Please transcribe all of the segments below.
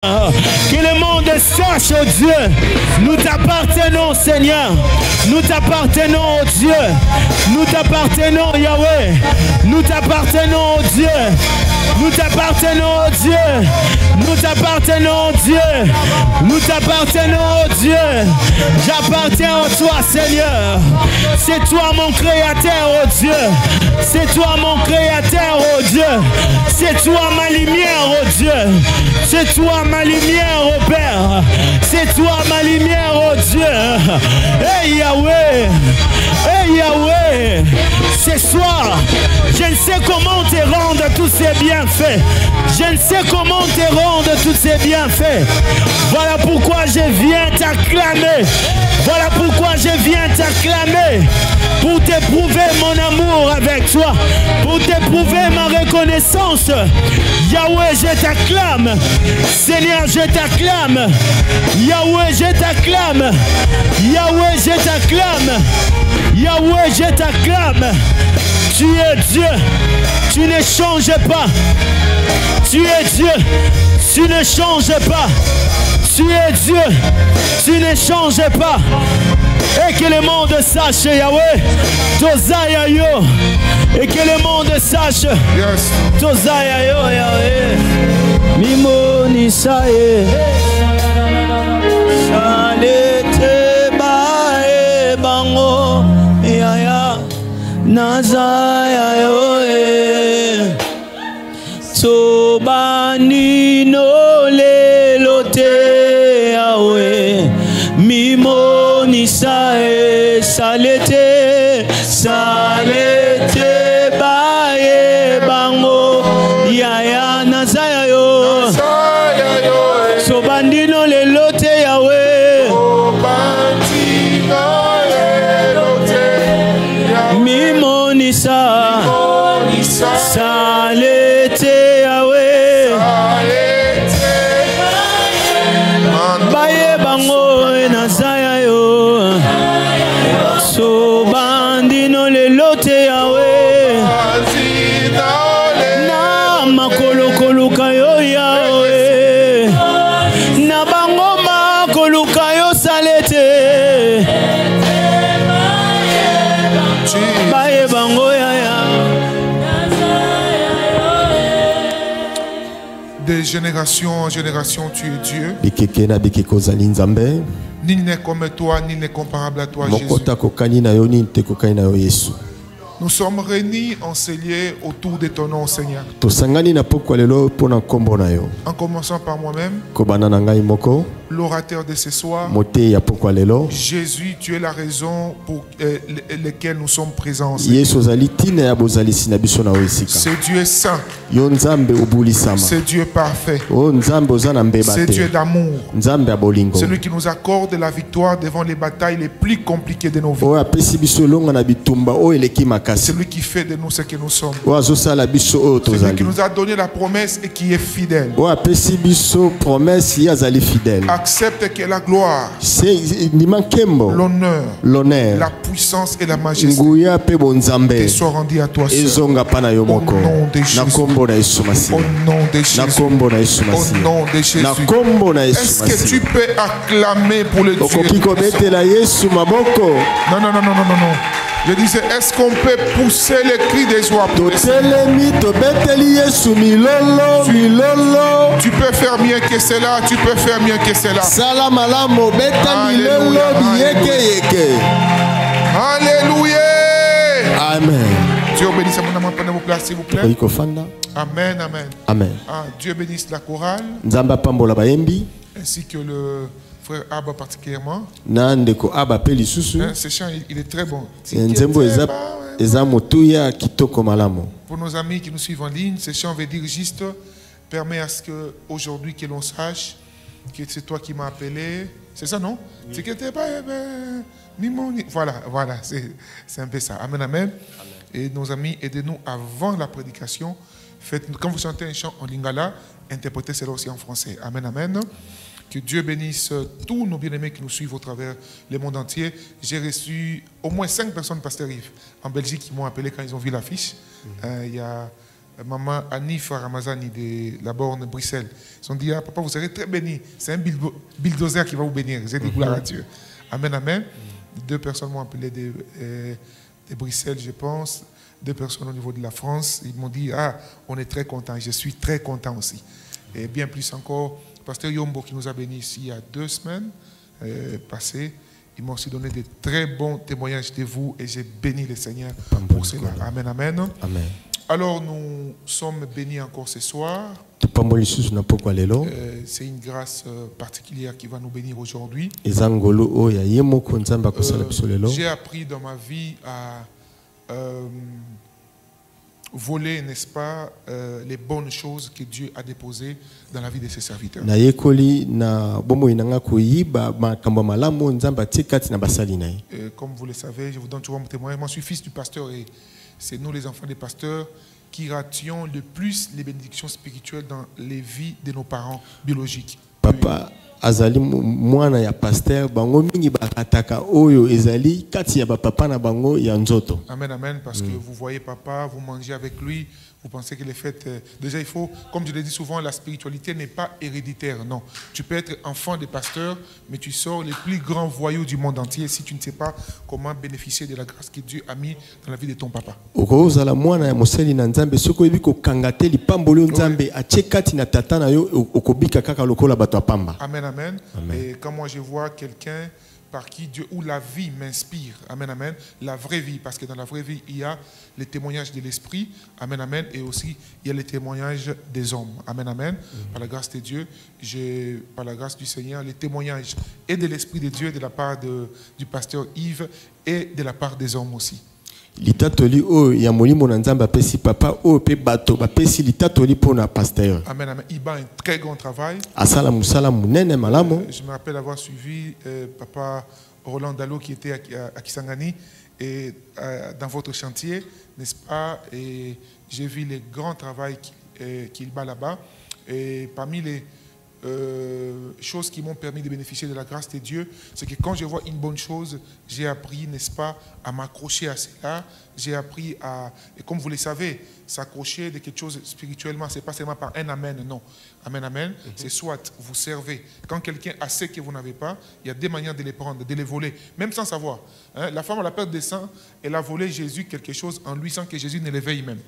Que le monde sache, oh Dieu, nous t'appartenons, Seigneur. Nous t'appartenons, oh Dieu. Nous t'appartenons, Yahweh. Nous t'appartenons, oh Dieu. Nous t'appartenons, oh Dieu. Nous t'appartenons, oh Dieu. Nous t'appartenons, oh Dieu. J'appartiens à toi, Seigneur. C'est toi mon créateur, oh Dieu. C'est toi mon créateur, oh Dieu. C'est toi ma lumière, oh Dieu. C'est toi ma lumière, oh Père. C'est toi ma lumière, oh Dieu. Hey Yahweh. Hey Yahweh. Ce soir, je ne sais comment te rendre tous ces bienfaits. Je ne sais comment te rendre tous ces bienfaits. Voilà pourquoi je viens t'acclamer. Voilà pourquoi je viens t'acclamer. Pour t'éprouver mon amour avec toi. Pour t'éprouver ma reconnaissance. Yahweh, je t'acclame. Seigneur, je t'acclame. Yahweh, je t'acclame. Yahweh, je t'acclame. Yahweh, je t'acclame. Tu es Dieu. Tu ne changes pas. Tu es Dieu. Tu ne changes pas. Tu es Dieu. Tu ne changes pas. Et que le monde sache, Yahweh, Tozaya yo. Et que le monde sache, Tozaya yo, Yahweh. Mimo ni saye. Salete bae bango. Yaya. Nazaya yo. Tobani no lelote, Yahweh. Mimo ni sae salete salete bae bango yaya nazaya yo sobandino lelote Yahweh sobandino lelote Yahweh mimo ni sa salete Yahweh bae bango nazaya yo sobandino lelote Yahweh na makolo koluka yo Yahweh na bango makoluka yo salete bae bango yaya. De génération en génération, tu es Dieu. Nul n'est comme toi, nul n'est comparable à toi, Jésus. Nous sommes réunis en ce lieu autour de ton nom, Seigneur. En commençant par moi-même, l'orateur de ce soir, Jésus, tu es la raison pour laquelle nous sommes présents. Ce Dieu est saint. Ce Dieu parfait. Ce Dieu d'amour. Celui qui nous accorde la victoire devant les batailles les plus compliquées de nos vies. Celui qui fait de nous ce que nous sommes. Celui qui nous a donné la promesse et qui est fidèle. Accepte que la gloire, l'honneur, la puissance et la majesté te soient rendus à toi seul. Au nom de Jésus. Au nom de Jésus. Au nom de Jésus. Est-ce que tu peux acclamer pour le Dieu? Non, non, non, non, non, non. Je disais, est-ce qu'on peut pousser les cris de joie pour le Seigneur? Tu peux faire mieux que cela, tu peux faire mieux que cela. Alléluia. Amen. Dieu bénisse à mon amour, prenez vos places s'il vous plaît. Amen, amen. Amen. Dieu bénisse la chorale, ainsi que le frère Abba particulièrement. Ce chant, il est très bon. Pour nos amis qui nous suivent en ligne, ce chant veut dire juste, permet à ce qu'aujourd'hui que l'on sache que c'est toi qui m'as appelé. C'est ça, non? C'est que t'es pas... Voilà, voilà, c'est un peu ça. Amen, amen. Et nos amis, aidez-nous avant la prédication. Quand vous chantez un chant en lingala, interprétez cela aussi en français. Amen, amen. Que Dieu bénisse tous nos bien-aimés qui nous suivent au travers le monde entier. J'ai reçu au moins 5 personnes, Pasteur Yves, en Belgique, qui m'ont appelé quand ils ont vu l'affiche. Il y a maman Anif Ramazani de la borne Bruxelles. Ils ont dit, ah, papa, vous serez très béni. C'est un bulldozer qui va vous bénir. J'ai dit, gloire à Dieu. Amen, amen. 2 personnes m'ont appelé de Bruxelles, je pense. 2 personnes au niveau de la France. Ils m'ont dit, ah, on est très contents. Je suis très content aussi. Et bien plus encore, pasteur Yombo qui nous a bénis ici il y a 2 semaines passées. Ils m'ont aussi donné de très bons témoignages de vous et j'ai béni le Seigneur pour cela. Amen, amen. Amen. Alors nous sommes bénis encore ce soir. C'est une grâce particulière qui va nous bénir aujourd'hui. J'ai appris dans ma vie à voler, n'est-ce pas, les bonnes choses que Dieu a déposées dans la vie de ses serviteurs. Comme vous le savez, je vous donne toujours mon témoignage. Moi, je suis fils du pasteur et c'est nous, les enfants des pasteurs, qui rations le plus les bénédictions spirituelles dans les vies de nos parents biologiques. Papa azali mwana ya pasteur bango mingi bakataka oyo ezali kati ya papa na bango ya nzoto. Amen, amen, parce que vous voyez papa, vous mangez avec lui, vous pensez que les fêtes, déjà il faut, comme je le dis souvent, la spiritualité n'est pas héréditaire, non. Tu peux être enfant des pasteurs, mais tu sors les plus grands voyous du monde entier si tu ne sais pas comment bénéficier de la grâce que Dieu a mis dans la vie de ton papa. Okozala mwana ya mosali na nzambe soko yebi ko kangate lipambolo nzambe achekati na tata na yo okobika kaka lokola bato apamba. Amen, amen. Et quand moi je vois quelqu'un par qui Dieu, où la vie m'inspire, amen, amen, la vraie vie, parce que dans la vraie vie, il y a les témoignages de l'esprit, amen, amen, et aussi il y a les témoignages des hommes, amen, amen, par la grâce de Dieu, par la grâce du Seigneur, les témoignages et de l'esprit de Dieu de la part du pasteur Yves et de la part des hommes aussi. Litatoli o ya molimo na nzamba pesi papa o pe bato ba pesi litatoli pona pasteur. Amen, amen. Il bat un très grand travail. Asala musala munene malamo. Je me rappelle avoir suivi papa Roland Dalo qui était à Kisangani et dans votre chantier, n'est-ce pas? Et j'ai vu le grand travail qu'il bat là-bas. Et parmi les choses qui m'ont permis de bénéficier de la grâce de Dieu, c'est que quand je vois une bonne chose, j'ai appris, n'est-ce pas, à m'accrocher à cela. J'ai appris à, et comme vous le savez, s'accrocher de quelque chose spirituellement, c'est pas seulement par un amen, non. Amen, amen. C'est soit vous servez. Quand quelqu'un a ce que vous n'avez pas, il y a des manières de les prendre, de les voler, même sans savoir. Hein? La femme à la perte de sang, elle a volé Jésus quelque chose en lui sans que Jésus ne l'éveille même,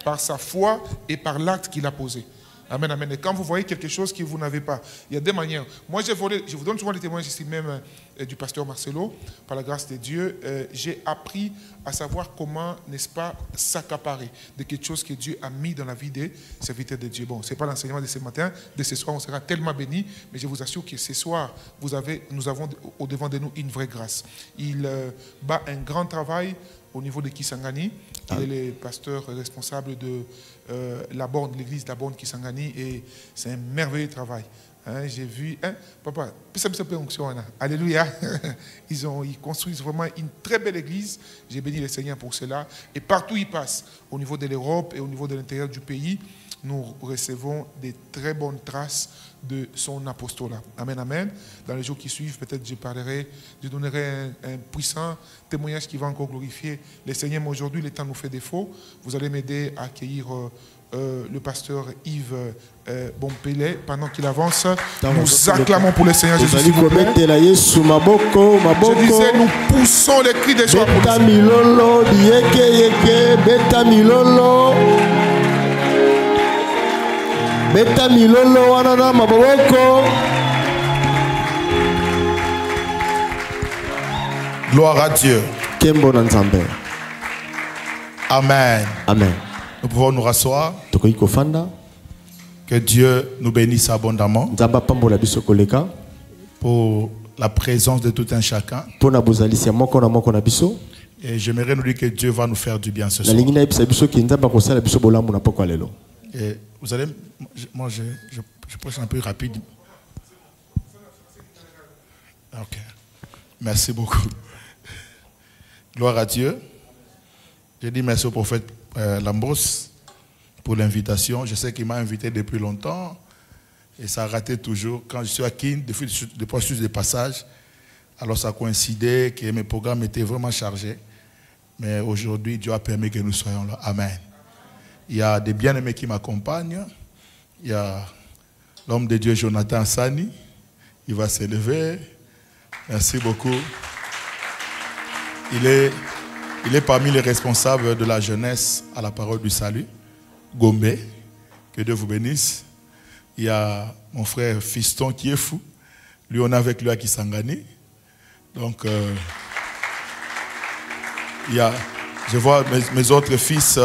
par sa foi et par l'acte qu'il a posé. Amen, amen. Et quand vous voyez quelque chose que vous n'avez pas, il y a des manières. Moi, j'ai volé, je vous donne souvent les témoignages ici même du pasteur Marcelo, par la grâce de Dieu. J'ai appris à savoir comment, n'est-ce pas, s'accaparer de quelque chose que Dieu a mis dans la vie des serviteurs de Dieu. Bon, ce n'est pas l'enseignement de ce matin, de ce soir, on sera tellement bénis, mais je vous assure que ce soir, nous avons au-devant de nous une vraie grâce. Il bat un grand travail au niveau de Kisangani. Il est le pasteur responsable de la borne, l'église de la borne Kisangani, et c'est un merveilleux travail. Hein, j'ai vu, papa, alléluia, ils construisent vraiment une très belle église. J'ai béni le Seigneur pour cela. Et partout où ils passent, au niveau de l'Europe et au niveau de l'intérieur du pays, nous recevons des très bonnes traces de son apostolat. Amen, amen. Dans les jours qui suivent, peut-être je donnerai un puissant témoignage qui va encore glorifier le Seigneur. Mais aujourd'hui, le temps nous fait défaut. Vous allez m'aider à accueillir le pasteur Yves Bompele pendant qu'il avance. Nous acclamons pour le Seigneur Jésus. Je disais, nous poussons les cris de joie pour Beta milolo wanana maboko. Gloire à Dieu. Kembo na nzambe. Amen. Amen. Nous pouvons nous rasseoir. Tokoki kofanda. Que Dieu nous bénisse abondamment. Nzamba pambola biso koleka. Pour la présence de tout un chacun. Pona bozalisia moko na moko na biso. Et j'aimerais nous dire que Dieu va nous faire du bien ce soir. Na lingi na bisa biso ki nzamba kosala biso bolamu na poko lelo. Et vous allez, moi je prêche un peu rapide. Ok. Merci beaucoup. Gloire à Dieu. Je dis merci au prophète Lambros pour l'invitation. Je sais qu'il m'a invité depuis longtemps et ça a raté toujours. Quand je suis à Kin, des fois je suis des passages. Alors ça coïncidait que mes programmes étaient vraiment chargés. Mais aujourd'hui, Dieu a permis que nous soyons là. Amen. Il y a des bien-aimés qui m'accompagnent. Il y a l'homme de Dieu Jonathan Sani. Il va s'élever. Merci beaucoup. Il est parmi les responsables de la jeunesse à la parole du salut. Gombe. Que Dieu vous bénisse. Il y a mon frère Fiston qui est fou. Lui, on est avec lui à Kisangani. Donc, je vois mes autres fils.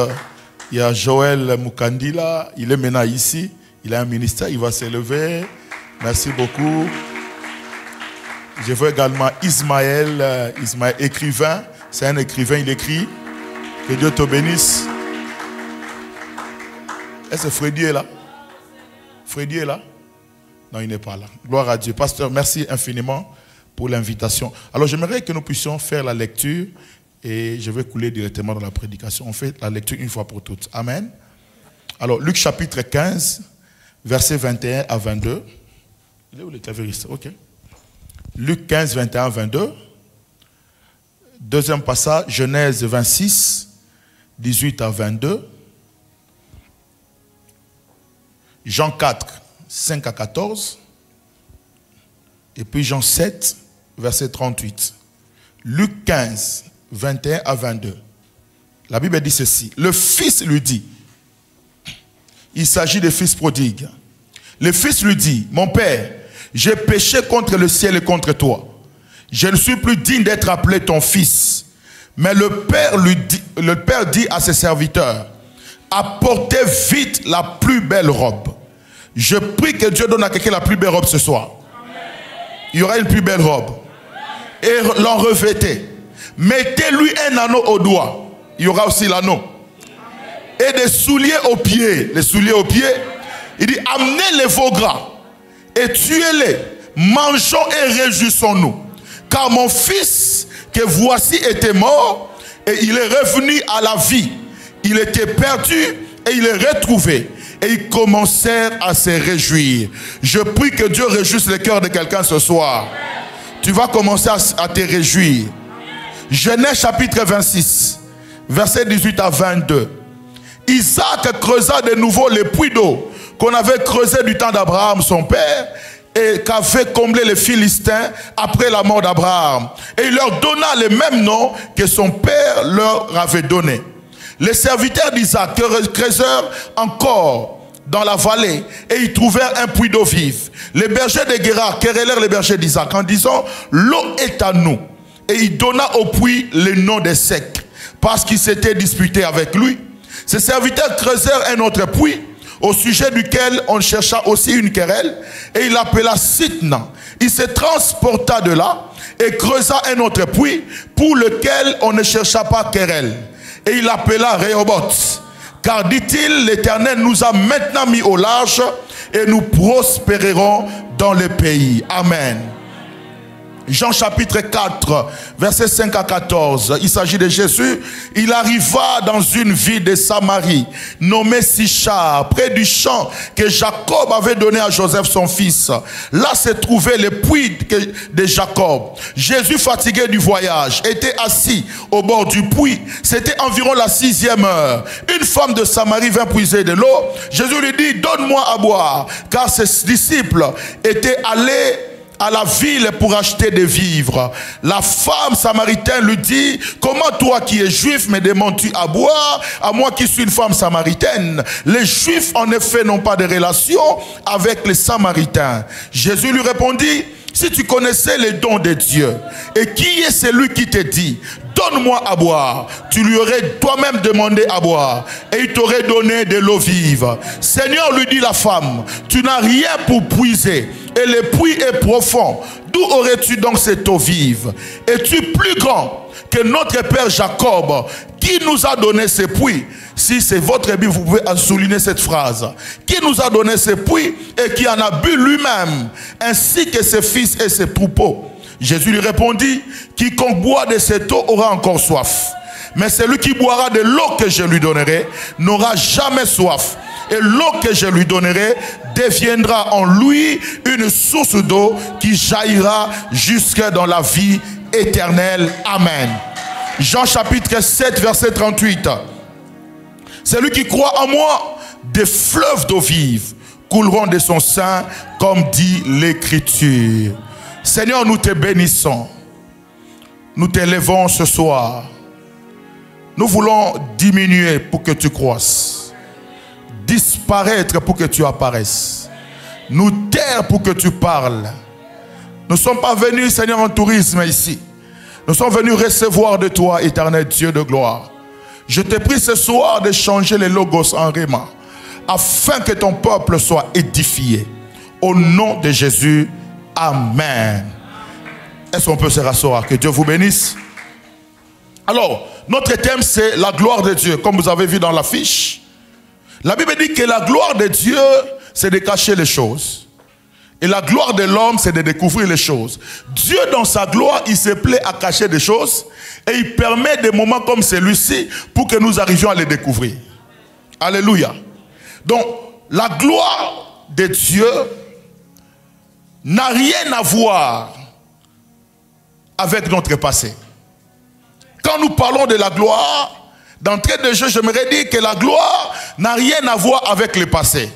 Il y a Joël Mukandila. Il est maintenant ici. Il a un ministère. Il va s'élever. Merci beaucoup. Je vois également Ismaël, écrivain. C'est un écrivain, il écrit. Que Dieu te bénisse. Est-ce que Freddy est là? Freddy est là? Non, il n'est pas là. Gloire à Dieu. Pasteur, merci infiniment pour l'invitation. Alors, j'aimerais que nous puissions faire la lecture et je vais couler directement dans la prédication. On fait la lecture une fois pour toutes. Amen. Alors, Luc chapitre 15, versets 21 à 22. Il est où les clavéristes? Ok. Luc 15, 21 à 22. Deuxième passage, Genèse 26, 18 à 22. Jean 4, 5 à 14. Et puis Jean 7, verset 38. Luc 15, 21 à 22. La Bible dit ceci. Le fils lui dit, il s'agit des fils prodigues. Le fils lui dit, mon père, j'ai péché contre le ciel et contre toi. Je ne suis plus digne d'être appelé ton fils. Mais le père dit à ses serviteurs, apportez vite la plus belle robe. Je prie que Dieu donne à quelqu'un la plus belle robe ce soir. Il y aura une plus belle robe. Et l'en revêtez. Mettez-lui un anneau au doigt. Il y aura aussi l'anneau. Et des souliers aux pieds. Les souliers aux pieds. Il dit, amenez les veaux gras. Et tuez-les. Mangeons et réjouissons-nous. Car mon fils, que voici, était mort. Et il est revenu à la vie. Il était perdu et il est retrouvé. Et ils commencèrent à se réjouir. Je prie que Dieu réjouisse le cœur de quelqu'un ce soir. Tu vas commencer à te réjouir. Genèse chapitre 26, verset 18 à 22. Isaac creusa de nouveau les puits d'eau qu'on avait creusé du temps d'Abraham, son père, et qu'avaient comblé les Philistins après la mort d'Abraham. Et il leur donna le même nom que son père leur avait donné. Les serviteurs d'Isaac creusèrent encore dans la vallée et ils trouvèrent un puits d'eau vive. Les bergers de Guérar querellèrent les bergers d'Isaac en disant, l'eau est à nous. Et il donna au puits le nom de Sec, parce qu'il s'était disputé avec lui. Ses serviteurs creusèrent un autre puits, au sujet duquel on chercha aussi une querelle, et il l'appela Sitna. Il se transporta de là et creusa un autre puits, pour lequel on ne chercha pas querelle. Et il l'appela Rehoboth. Car, dit-il, l'Éternel nous a maintenant mis au large et nous prospérerons dans le pays. Amen. Jean chapitre 4, versets 5 à 14. Il s'agit de Jésus. Il arriva dans une ville de Samarie, nommée Sichar, près du champ que Jacob avait donné à Joseph son fils. Là se trouvait le puits de Jacob. Jésus, fatigué du voyage, était assis au bord du puits. C'était environ la 6e heure. Une femme de Samarie vint puiser de l'eau. Jésus lui dit, donne-moi à boire, car ses disciples étaient allés à la ville pour acheter des vivres. La femme samaritaine lui dit, comment toi qui es juif me demandes-tu à boire, à moi qui suis une femme samaritaine? Les juifs en effet n'ont pas de relation avec les samaritains. Jésus lui répondit, si tu connaissais les dons de Dieu, et qui est celui qui te dit, donne-moi à boire, tu lui aurais toi-même demandé à boire, et il t'aurait donné de l'eau vive. Seigneur, lui dit la femme, tu n'as rien pour puiser, et le puits est profond. D'où aurais-tu donc cette eau vive? Es-tu plus grand que notre père Jacob, qui nous a donné ce puits? Si c'est votre Bible, vous pouvez souligner cette phrase. Qui nous a donné ce puits et qui en a bu lui-même, ainsi que ses fils et ses troupeaux. Jésus lui répondit, quiconque boit de cette eau aura encore soif. Mais celui qui boira de l'eau que je lui donnerai n'aura jamais soif. Et l'eau que je lui donnerai deviendra en lui une source d'eau qui jaillira jusque dans la vie éternelle. Amen. Jean chapitre 7, verset 38. Celui qui croit en moi, des fleuves d'eau vive couleront de son sein, comme dit l'Écriture. Seigneur, nous te bénissons. Nous t'élevons ce soir. Nous voulons diminuer pour que tu croisses. Disparaître pour que tu apparaisses. Nous taire pour que tu parles. Nous ne sommes pas venus, Seigneur, en tourisme ici. Nous sommes venus recevoir de toi, éternel Dieu de gloire. Je te prie ce soir de changer les logos en réma, afin que ton peuple soit édifié. Au nom de Jésus, amen. Est-ce qu'on peut se rasseoir? Que Dieu vous bénisse. Alors, notre thème c'est la gloire de Dieu. Comme vous avez vu dans l'affiche, la Bible dit que la gloire de Dieu, c'est de cacher les choses. Et la gloire de l'homme, c'est de découvrir les choses. Dieu, dans sa gloire, il se plaît à cacher des choses. Et il permet des moments comme celui-ci pour que nous arrivions à les découvrir. Alléluia. Donc, la gloire de Dieu n'a rien à voir avec notre passé. Quand nous parlons de la gloire, d'entrée de jeu, j'aimerais dire que la gloire n'a rien à voir avec le passé.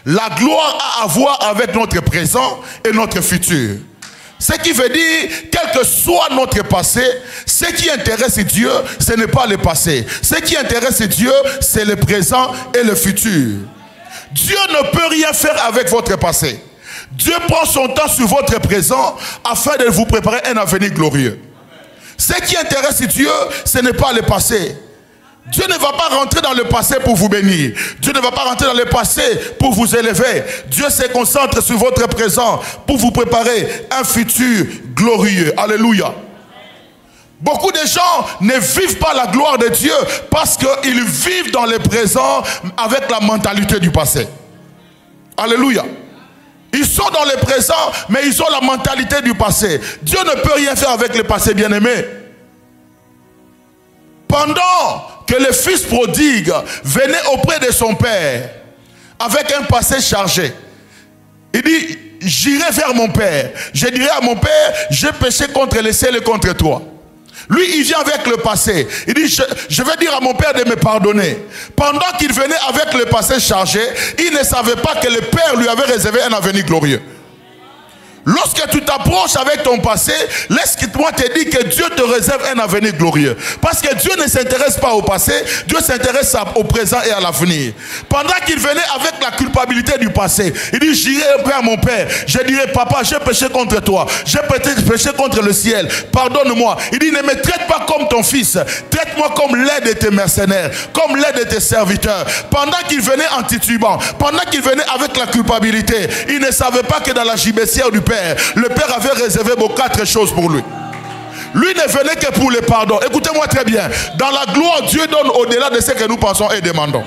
La gloire a à voir avec notre présent et notre futur. Ce qui veut dire, quel que soit notre passé, ce qui intéresse Dieu, ce n'est pas le passé. Ce qui intéresse Dieu, c'est le présent et le futur. Dieu ne peut rien faire avec votre passé. Dieu prend son temps sur votre présent afin de vous préparer un avenir glorieux. Ce qui intéresse Dieu, ce n'est pas le passé. Dieu ne va pas rentrer dans le passé pour vous bénir. Dieu ne va pas rentrer dans le passé pour vous élever. Dieu se concentre sur votre présent pour vous préparer un futur glorieux. Alléluia. Beaucoup de gens ne vivent pas la gloire de Dieu parce qu'ils vivent dans le présent avec la mentalité du passé. Alléluia. Ils sont dans le présent, mais ils ont la mentalité du passé. Dieu ne peut rien faire avec le passé, bien-aimé. Pendant que le fils prodigue venait auprès de son père avec un passé chargé, il dit, j'irai vers mon père. Je dirai à mon père, j'ai péché contre le ciel et contre toi. Lui, il vient avec le passé. Il dit, je vais dire à mon père de me pardonner. Pendant qu'il venait avec le passé chargé, il ne savait pas que le père lui avait réservé un avenir glorieux. Lorsque tu t'approches avec ton passé, laisse-moi te dire que Dieu te réserve un avenir glorieux. Parce que Dieu ne s'intéresse pas au passé, Dieu s'intéresse au présent et à l'avenir. Pendant qu'il venait avec la culpabilité du passé, il dit, j'irai vers mon père, je dirai, papa, j'ai péché contre toi, j'ai péché contre le ciel, pardonne-moi. Il dit, ne me traite pas comme ton fils, traite-moi comme l'un de tes mercenaires, comme l'un de tes serviteurs. Pendant qu'il venait en titubant, pendant qu'il venait avec la culpabilité, il ne savait pas que dans la gibecière du père, le père avait réservé quatre choses pour lui. Lui ne venait que pour le pardon. Écoutez-moi très bien. Dans la gloire, Dieu donne au-delà de ce que nous pensons et demandons.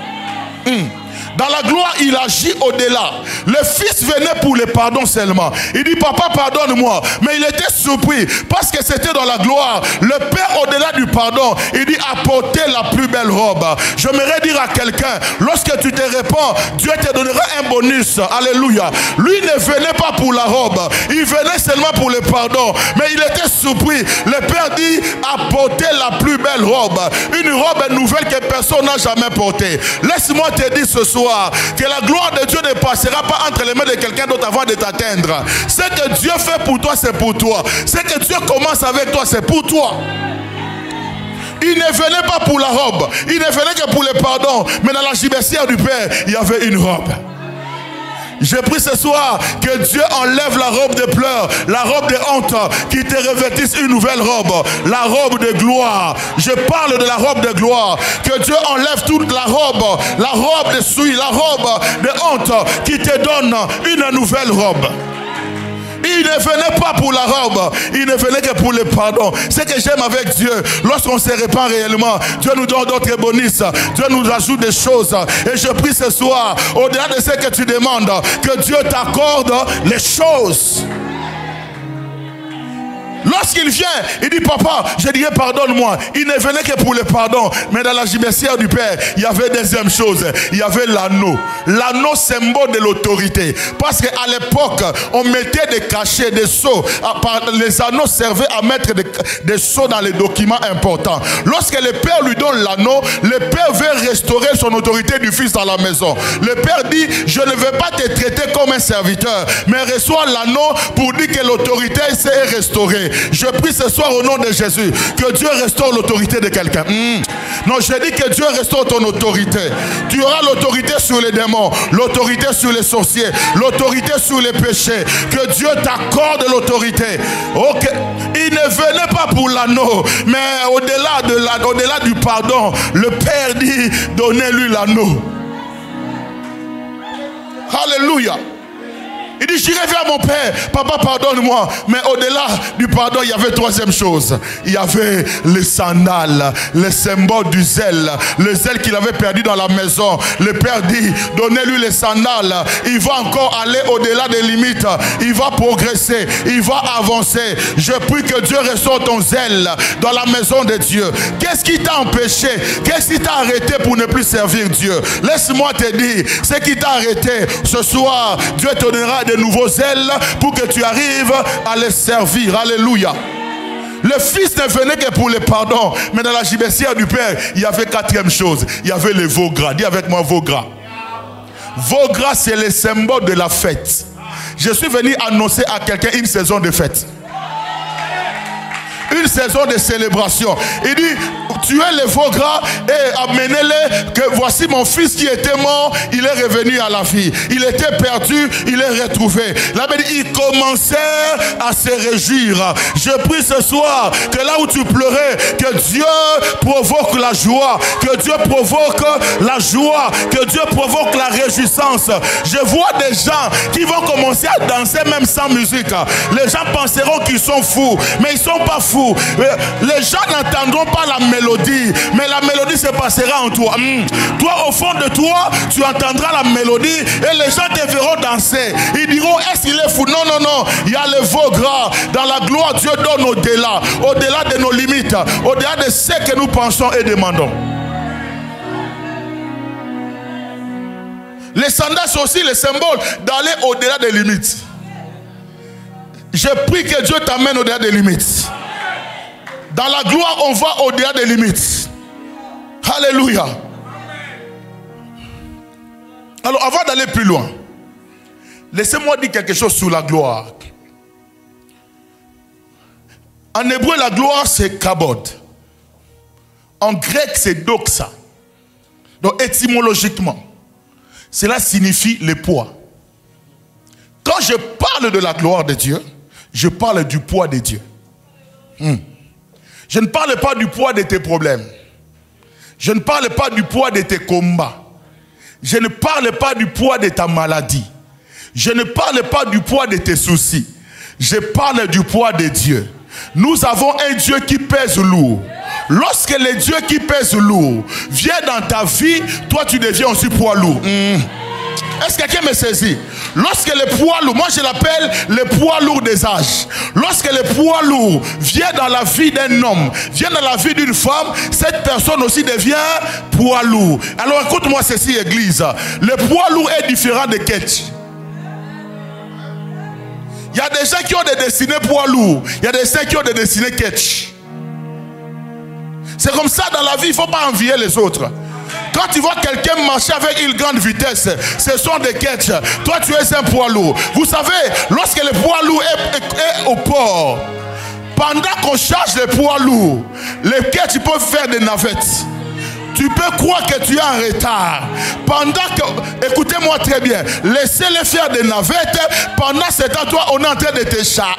Dans la gloire, il agit au-delà. Le fils venait pour le pardon seulement. Il dit, papa, pardonne-moi. Mais il était surpris parce que c'était dans la gloire. Le père, au-delà du pardon, il dit, apportez la plus belle robe. J'aimerais dire à quelqu'un, lorsque tu te répands, Dieu te donnera un bonus. Alléluia. Lui ne venait pas pour la robe. Il venait seulement pour le pardon. Mais il était surpris. Le père dit, apportez la plus belle robe. Une robe nouvelle que personne n'a jamais portée. Laisse-moi te dire ce soir que la gloire de Dieu ne passera pas entre les mains de quelqu'un d'autre avant de t'atteindre. Ce que Dieu fait pour toi, c'est pour toi. Ce que Dieu commence avec toi, c'est pour toi. Il ne venait pas pour la robe, il ne venait que pour le pardon. Mais dans la gibecière du Père, il y avait une robe. Je prie ce soir que Dieu enlève la robe de pleurs, la robe de honte, qui te revêtisse une nouvelle robe, la robe de gloire. Je parle de la robe de gloire. Que Dieu enlève toute la robe de souillure, la robe de honte, qui te donne une nouvelle robe. Il ne venait pas pour la robe, il ne venait que pour le pardon. Ce que j'aime avec Dieu, lorsqu'on se répand réellement, Dieu nous donne d'autres bonus, Dieu nous ajoute des choses. Et je prie ce soir, au-delà de ce que tu demandes, que Dieu t'accorde les choses. Lorsqu'il vient, il dit, papa, je dirais pardonne-moi. Il ne venait que pour le pardon. Mais dans la gibecière du Père, il y avait deuxième chose. Il y avait l'anneau. L'anneau, symbole de l'autorité. Parce qu'à l'époque, on mettait des cachets, des sceaux. Les anneaux servaient à mettre des sceaux dans les documents importants. Lorsque le Père lui donne l'anneau, le Père veut restaurer son autorité du Fils dans la maison. Le Père dit, je ne vais pas te traiter comme un serviteur, mais reçois l'anneau pour dire que l'autorité s'est restaurée. Je prie ce soir au nom de Jésus que Dieu restaure l'autorité de quelqu'un. Non, je dis que Dieu restaure ton autorité. Tu auras l'autorité sur les démons, l'autorité sur les sorciers, l'autorité sur les péchés. Que Dieu t'accorde l'autorité. Ok. Il ne venait pas pour l'anneau, mais au-delà du pardon, le Père dit, donnez-lui l'anneau. Alléluia. Il dit, j'irai vers mon Père, papa pardonne-moi. Mais au-delà du pardon, il y avait troisième chose. Il y avait les sandales, les symboles du zèle. Le zèle qu'il avait perdu dans la maison. Le Père dit, donnez-lui les sandales. Il va encore aller au-delà des limites. Il va progresser, il va avancer. Je prie que Dieu restaure ton zèle dans la maison de Dieu. Qu'est-ce qui t'a empêché? Qu'est-ce qui t'a arrêté pour ne plus servir Dieu? Laisse-moi te dire, ce qui t'a arrêté ce soir, Dieu te donnera de nouveaux ailes pour que tu arrives à les servir. Alléluia. Le Fils ne venait que pour le pardon, mais dans la gibecière du Père, il y avait quatrième chose. Il y avait les veaux gras. Dis avec moi, veaux gras. Veaux gras, c'est le symbole de la fête. Je suis venu annoncer à quelqu'un une saison de fête. Une saison de célébration. Il dit, tuez les veaux gras et amenez-les, que voici mon fils qui était mort, il est revenu à la vie. Il était perdu, il est retrouvé. Là, il commençait à se réjouir. Je prie ce soir que là où tu pleurais, que Dieu provoque la joie, que Dieu provoque la joie, que Dieu provoque la réjouissance. Je vois des gens qui vont commencer à danser même sans musique. Les gens penseront qu'ils sont fous, mais ils ne sont pas fous. Les gens n'entendront pas la mélodie, mais la mélodie se passera en toi. Toi, au fond de toi, tu entendras la mélodie et les gens te verront danser. Ils diront, est-ce qu'il est fou? Non, non, non. Il y a le veau gras. Dans la gloire, Dieu donne au-delà. Au-delà de nos limites. Au-delà de ce que nous pensons et demandons. Les sandales sont aussi le symbole d'aller au-delà des limites. Je prie que Dieu t'amène au-delà des limites. Dans la gloire, on va au-delà des limites. Alléluia. Alors, avant d'aller plus loin, laissez-moi dire quelque chose sur la gloire. En hébreu, la gloire, c'est kabod. En grec, c'est doxa. Donc, étymologiquement, cela signifie le poids. Quand je parle de la gloire de Dieu, je parle du poids de Dieu. Je ne parle pas du poids de tes problèmes. Je ne parle pas du poids de tes combats. Je ne parle pas du poids de ta maladie. Je ne parle pas du poids de tes soucis. Je parle du poids de Dieu. Nous avons un Dieu qui pèse lourd. Lorsque le Dieu qui pèse lourd vient dans ta vie, toi tu deviens aussi poids lourd. Est-ce que quelqu'un me saisit? Lorsque le poids lourd, moi je l'appelle le poids lourd des âges. Lorsque le poids lourd vient dans la vie d'un homme, vient dans la vie d'une femme, cette personne aussi devient poids lourd. Alors écoute-moi ceci, église. Le poids lourd est différent de Ketch. Il y a des gens qui ont des destinées poids lourds. Il y a des gens qui ont des destinées Ketch. C'est comme ça dans la vie, il ne faut pas envier les autres. Quand tu vois quelqu'un marcher avec une grande vitesse, ce sont des ketchs. Toi, tu es un poids lourd. Vous savez, lorsque le poids lourd est au port, pendant qu'on charge le poids lourd, les ketchs peuvent faire des navettes. Tu peux croire que tu es en retard. Pendant que, écoutez-moi très bien, laissez-les faire des navettes. Pendant ce temps, toi, on est en train de te charger.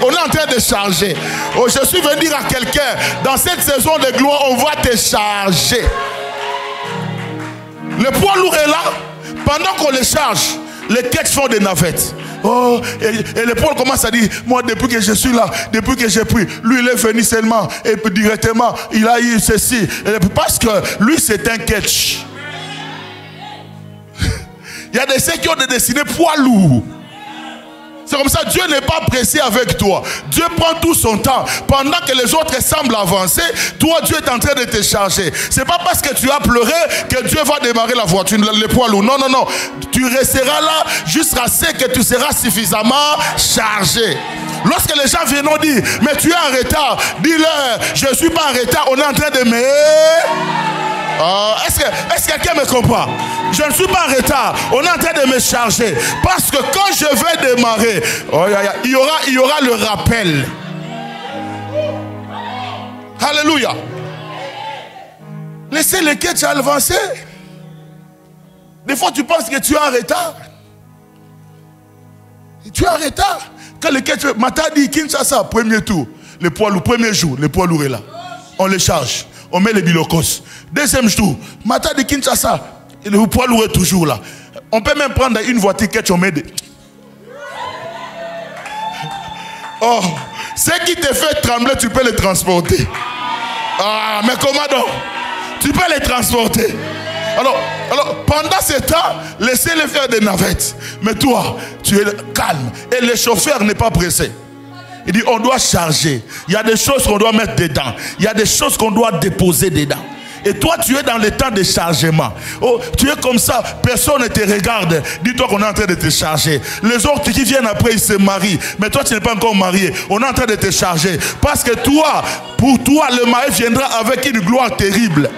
On est en train de charger. Oh, je suis venu dire à quelqu'un, dans cette saison de gloire, on va te charger. Le poids lourd est là. Pendant qu'on les charge, les quêtes font des navettes. Oh, et le Paul commence à dire, moi depuis que je suis là, depuis que j'ai pris, lui il est venu seulement et directement, il a eu ceci. Parce que lui c'est un catch. Il y a des gens qui ont des destinées poids lourds. C'est C'est comme ça, Dieu n'est pas pressé avec toi. Dieu prend tout son temps. Pendant que les autres semblent avancer, toi, Dieu est en train de te charger. C'est pas parce que tu as pleuré que Dieu va démarrer la voiture, les poids lourds. Non, non, non. Tu resteras là jusqu'à ce que tu seras suffisamment chargé. Lorsque les gens viennent dire, mais tu es en retard, dis-leur, je ne suis pas en retard, on est en train de me... Est-ce que quelqu'un me comprend? Je ne suis pas en retard, on est en train de me charger. Parce que quand je vais démarrer, il y aura le rappel. Alléluia. Laissez les quêtes avancer. Des fois tu penses que tu es en retard. Tu es en retard. Quand les quêtes, Mata dit Kinshasa, premier tour, le poids lourd, premier jour, le poids lourd est là. On les charge, on met les bilocos. Deuxième jour, Mata dit Kinshasa, le poids lourd est toujours là. On peut même prendre une voiture que on met des... Oh, ce qui te fait trembler, tu peux les transporter. Ah, mais comment donc? Tu peux les transporter. Alors, pendant ce temps, laissez-les faire des navettes. Mais toi, tu es calme. Et le chauffeur n'est pas pressé. Il dit, on doit charger. Il y a des choses qu'on doit mettre dedans. Il y a des choses qu'on doit déposer dedans. Et toi, tu es dans le temps de chargement. Oh, tu es comme ça, personne ne te regarde. Dis-toi qu'on est en train de te charger. Les autres qui viennent après, ils se marient. Mais toi, tu n'es pas encore marié. On est en train de te charger. Parce que toi, pour toi, le mari viendra avec une gloire terrible.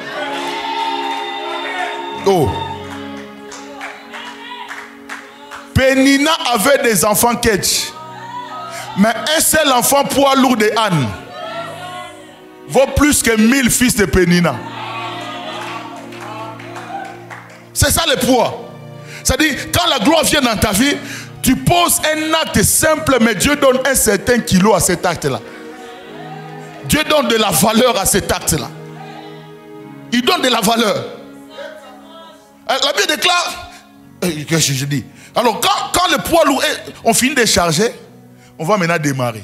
Oh. Pénina avait des enfants Ketch. Mais un seul enfant poids lourd de Anne vaut plus que 1000 fils de Pénina. C'est ça le poids. C'est-à-dire, quand la gloire vient dans ta vie, tu poses un acte simple, mais Dieu donne un certain kilo à cet acte-là. Dieu donne de la valeur à cet acte-là. Il donne de la valeur. La Bible déclare, qu'est-ce que je dis? Alors, quand le poids lourd est, on finit de charger, on va maintenant démarrer.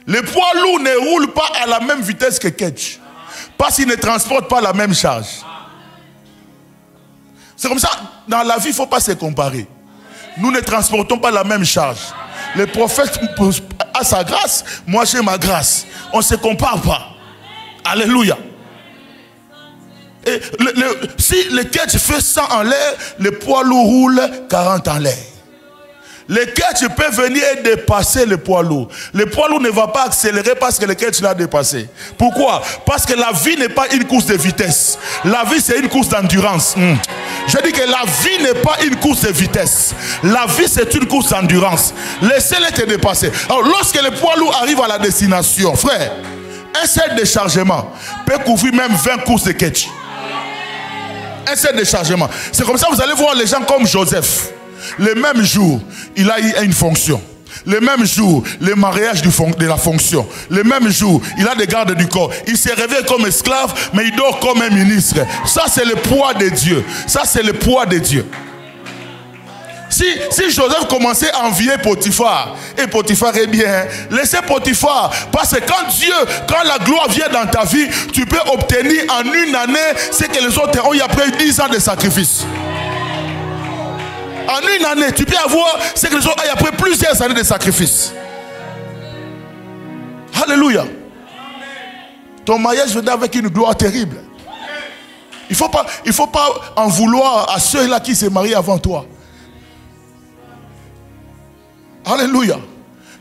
Le poids lourd ne roule pas à la même vitesse que Ketch. Parce qu'il ne transporte pas la même charge. C'est comme ça, dans la vie, il ne faut pas se comparer. Nous ne transportons pas la même charge. Le prophète a sa grâce, moi j'ai ma grâce. On ne se compare pas. Alléluia. Et si le Ketch fait 100 en l'air, le poids lourd roule 40 en l'air. Le Ketch peut venir et dépasser le poids lourd. Le poids lourd ne va pas accélérer parce que le Ketch l'a dépassé. Pourquoi? Parce que la vie n'est pas une course de vitesse. La vie, c'est une course d'endurance. Je dis que la vie n'est pas une course de vitesse. La vie, c'est une course d'endurance. Laissez-les te dépasser. Alors, lorsque le poids lourd arrive à la destination, frère, un seul déchargement peut couvrir même 20 courses de Ketch. Un seul déchargement. C'est comme ça que vous allez voir les gens comme Joseph. Le même jour, il a eu une fonction. Le même jour, le mariage de la fonction. Le même jour, il a des gardes du corps. Il se réveille comme esclave, mais il dort comme un ministre. Ça, c'est le poids de Dieu. Ça, c'est le poids de Dieu. Si Joseph commençait à envier Potiphar, et Potiphar est bien, laissez Potiphar. Parce que quand la gloire vient dans ta vie, tu peux obtenir en une année ce que les autres ont eu après 10 ans de sacrifice. En une année, tu peux avoir ce que les autres ont eu après plusieurs années de sacrifice. Alléluia. Ton mariage venait avec une gloire terrible. Il ne faut pas en vouloir à ceux-là qui se marient avant toi. Alléluia.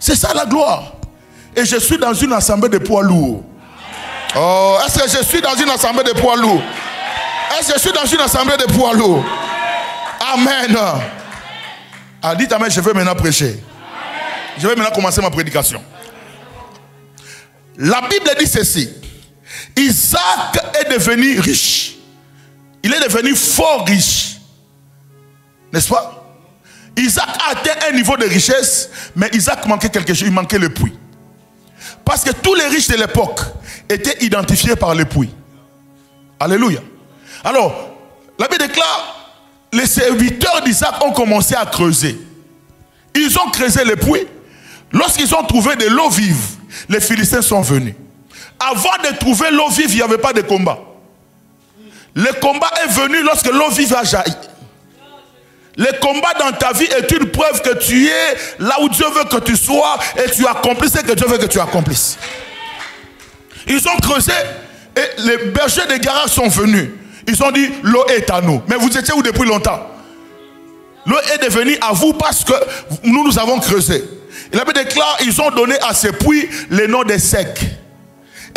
C'est ça la gloire. Et je suis dans une assemblée de poids lourds. Oh, est-ce que je suis dans une assemblée de poids lourds? Est-ce que je suis dans une assemblée de poids lourds? Amen. Ah, dites amen, je vais maintenant prêcher. Je vais maintenant commencer ma prédication. La Bible dit ceci. Isaac est devenu riche. Il est devenu fort riche. N'est-ce pas? Isaac a atteint un niveau de richesse, mais Isaac manquait quelque chose, il manquait le puits. Parce que tous les riches de l'époque étaient identifiés par le puits. Alléluia. Alors, la Bible déclare, les serviteurs d'Isaac ont commencé à creuser. Ils ont creusé le puits. Lorsqu'ils ont trouvé de l'eau vive, les Philistins sont venus. Avant de trouver l'eau vive, il n'y avait pas de combat. Le combat est venu lorsque l'eau vive a jailli. Le combat dans ta vie est une preuve que tu es là où Dieu veut que tu sois et tu accomplisses ce que Dieu veut que tu accomplisses. Ils ont creusé et les bergers de Guérard sont venus. Ils ont dit, l'eau est à nous. Mais vous étiez où depuis longtemps? L'eau est devenue à vous parce que nous avons creusé. Il avait déclaré, ils ont donné à ces puits le nom de sec.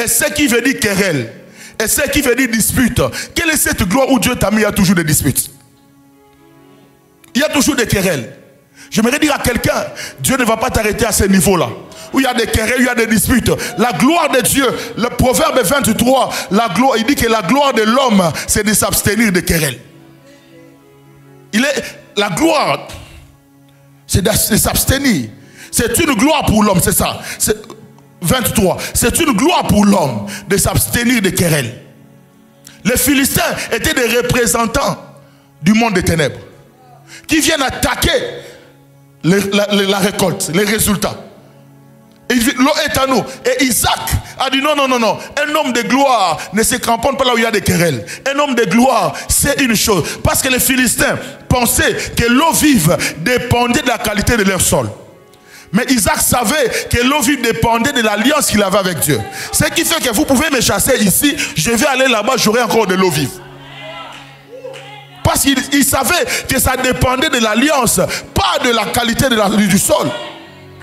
Et sec qui veut dire querelle. Et sec qui veut dire dispute. Quelle est cette gloire où Dieu t'a mis? Il y a toujours des disputes. Il y a toujours des querelles. J'aimerais dire à quelqu'un, Dieu ne va pas t'arrêter à ce niveau-là. Où il y a des querelles, où il y a des disputes. La gloire de Dieu, le proverbe 23, la gloire, il dit que la gloire de l'homme, c'est de s'abstenir de querelles. La gloire, c'est de s'abstenir. C'est une gloire pour l'homme, c'est ça. 23, c'est une gloire pour l'homme de s'abstenir de querelles. Les Philistins étaient des représentants du monde des ténèbres qui viennent attaquer la récolte, les résultats. L'eau est à nous. Et Isaac a dit non, non, non, non. Un homme de gloire ne se cramponne pas là où il y a des querelles. Un homme de gloire, c'est une chose. Parce que les Philistins pensaient que l'eau vive dépendait de la qualité de leur sol. Mais Isaac savait que l'eau vive dépendait de l'alliance qu'il avait avec Dieu. Ce qui fait que vous pouvez me chasser ici, je vais aller là-bas, j'aurai encore de l'eau vive. Parce qu'il savait que ça dépendait de l'alliance, pas de la qualité du sol.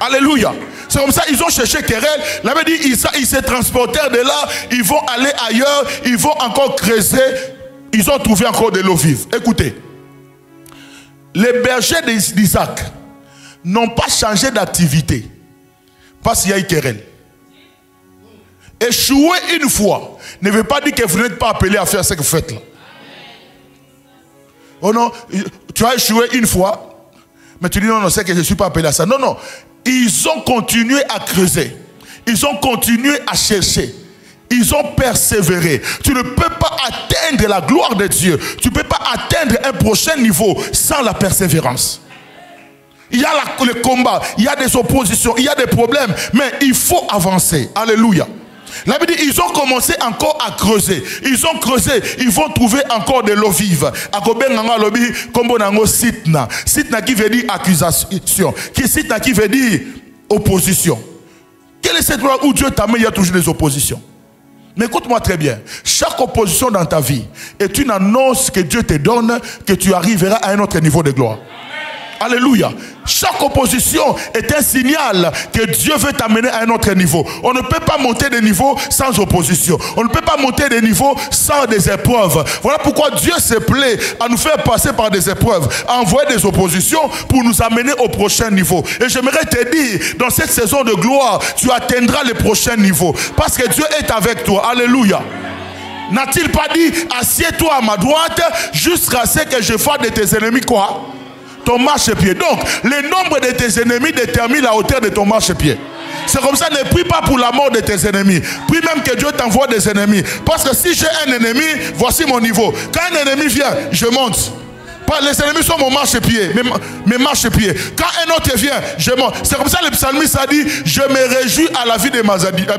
Alléluia. C'est comme ça, ils ont cherché querelle. Il avait dit, ils se transportèrent de là, ils vont aller ailleurs, ils vont encore creuser. Ils ont trouvé encore de l'eau vive. Écoutez, les bergers d'Isaac n'ont pas changé d'activité parce qu'il y a eu querelle. Échouer une fois ne veut pas dire que vous n'êtes pas appelé à faire ce que vous faites là. Oh non, tu as échoué une fois, mais tu dis non, non, c'est que je ne suis pas appelé à ça. Non, non. Ils ont continué à creuser. Ils ont continué à chercher. Ils ont persévéré. Tu ne peux pas atteindre la gloire de Dieu. Tu ne peux pas atteindre un prochain niveau sans la persévérance. Il y a le combat, il y a des oppositions, il y a des problèmes, mais il faut avancer. Alléluia. La Bible dit, ils ont commencé encore à creuser. Ils ont creusé, ils vont trouver encore de l'eau vive. Sitna qui veut dire accusation. Sitna qui veut dire opposition. Quelle est cette gloire où Dieu t'a mis? Il y a toujours des oppositions. Mais écoute-moi très bien. Chaque opposition dans ta vie est une annonce que Dieu te donne que tu arriveras à un autre niveau de gloire. Alléluia. Chaque opposition est un signal que Dieu veut t'amener à un autre niveau. On ne peut pas monter de niveau sans opposition. On ne peut pas monter de niveau sans des épreuves. Voilà pourquoi Dieu se plaît à nous faire passer par des épreuves, à envoyer des oppositions pour nous amener au prochain niveau. Et j'aimerais te dire, dans cette saison de gloire, tu atteindras le prochain niveau. Parce que Dieu est avec toi. Alléluia. N'a-t-il pas dit, assieds-toi à ma droite jusqu'à ce que je fasse de tes ennemis quoi? Ton marchepied. Donc, le nombre de tes ennemis détermine la hauteur de ton marchepied. C'est comme ça, ne prie pas pour la mort de tes ennemis. Prie même que Dieu t'envoie des ennemis. Parce que si j'ai un ennemi, voici mon niveau. Quand un ennemi vient, je monte. Les ennemis sont mon marchepied, mes marchepieds. Quand un autre vient, je monte. C'est comme ça que le psalmiste a dit, je me réjouis à la vie de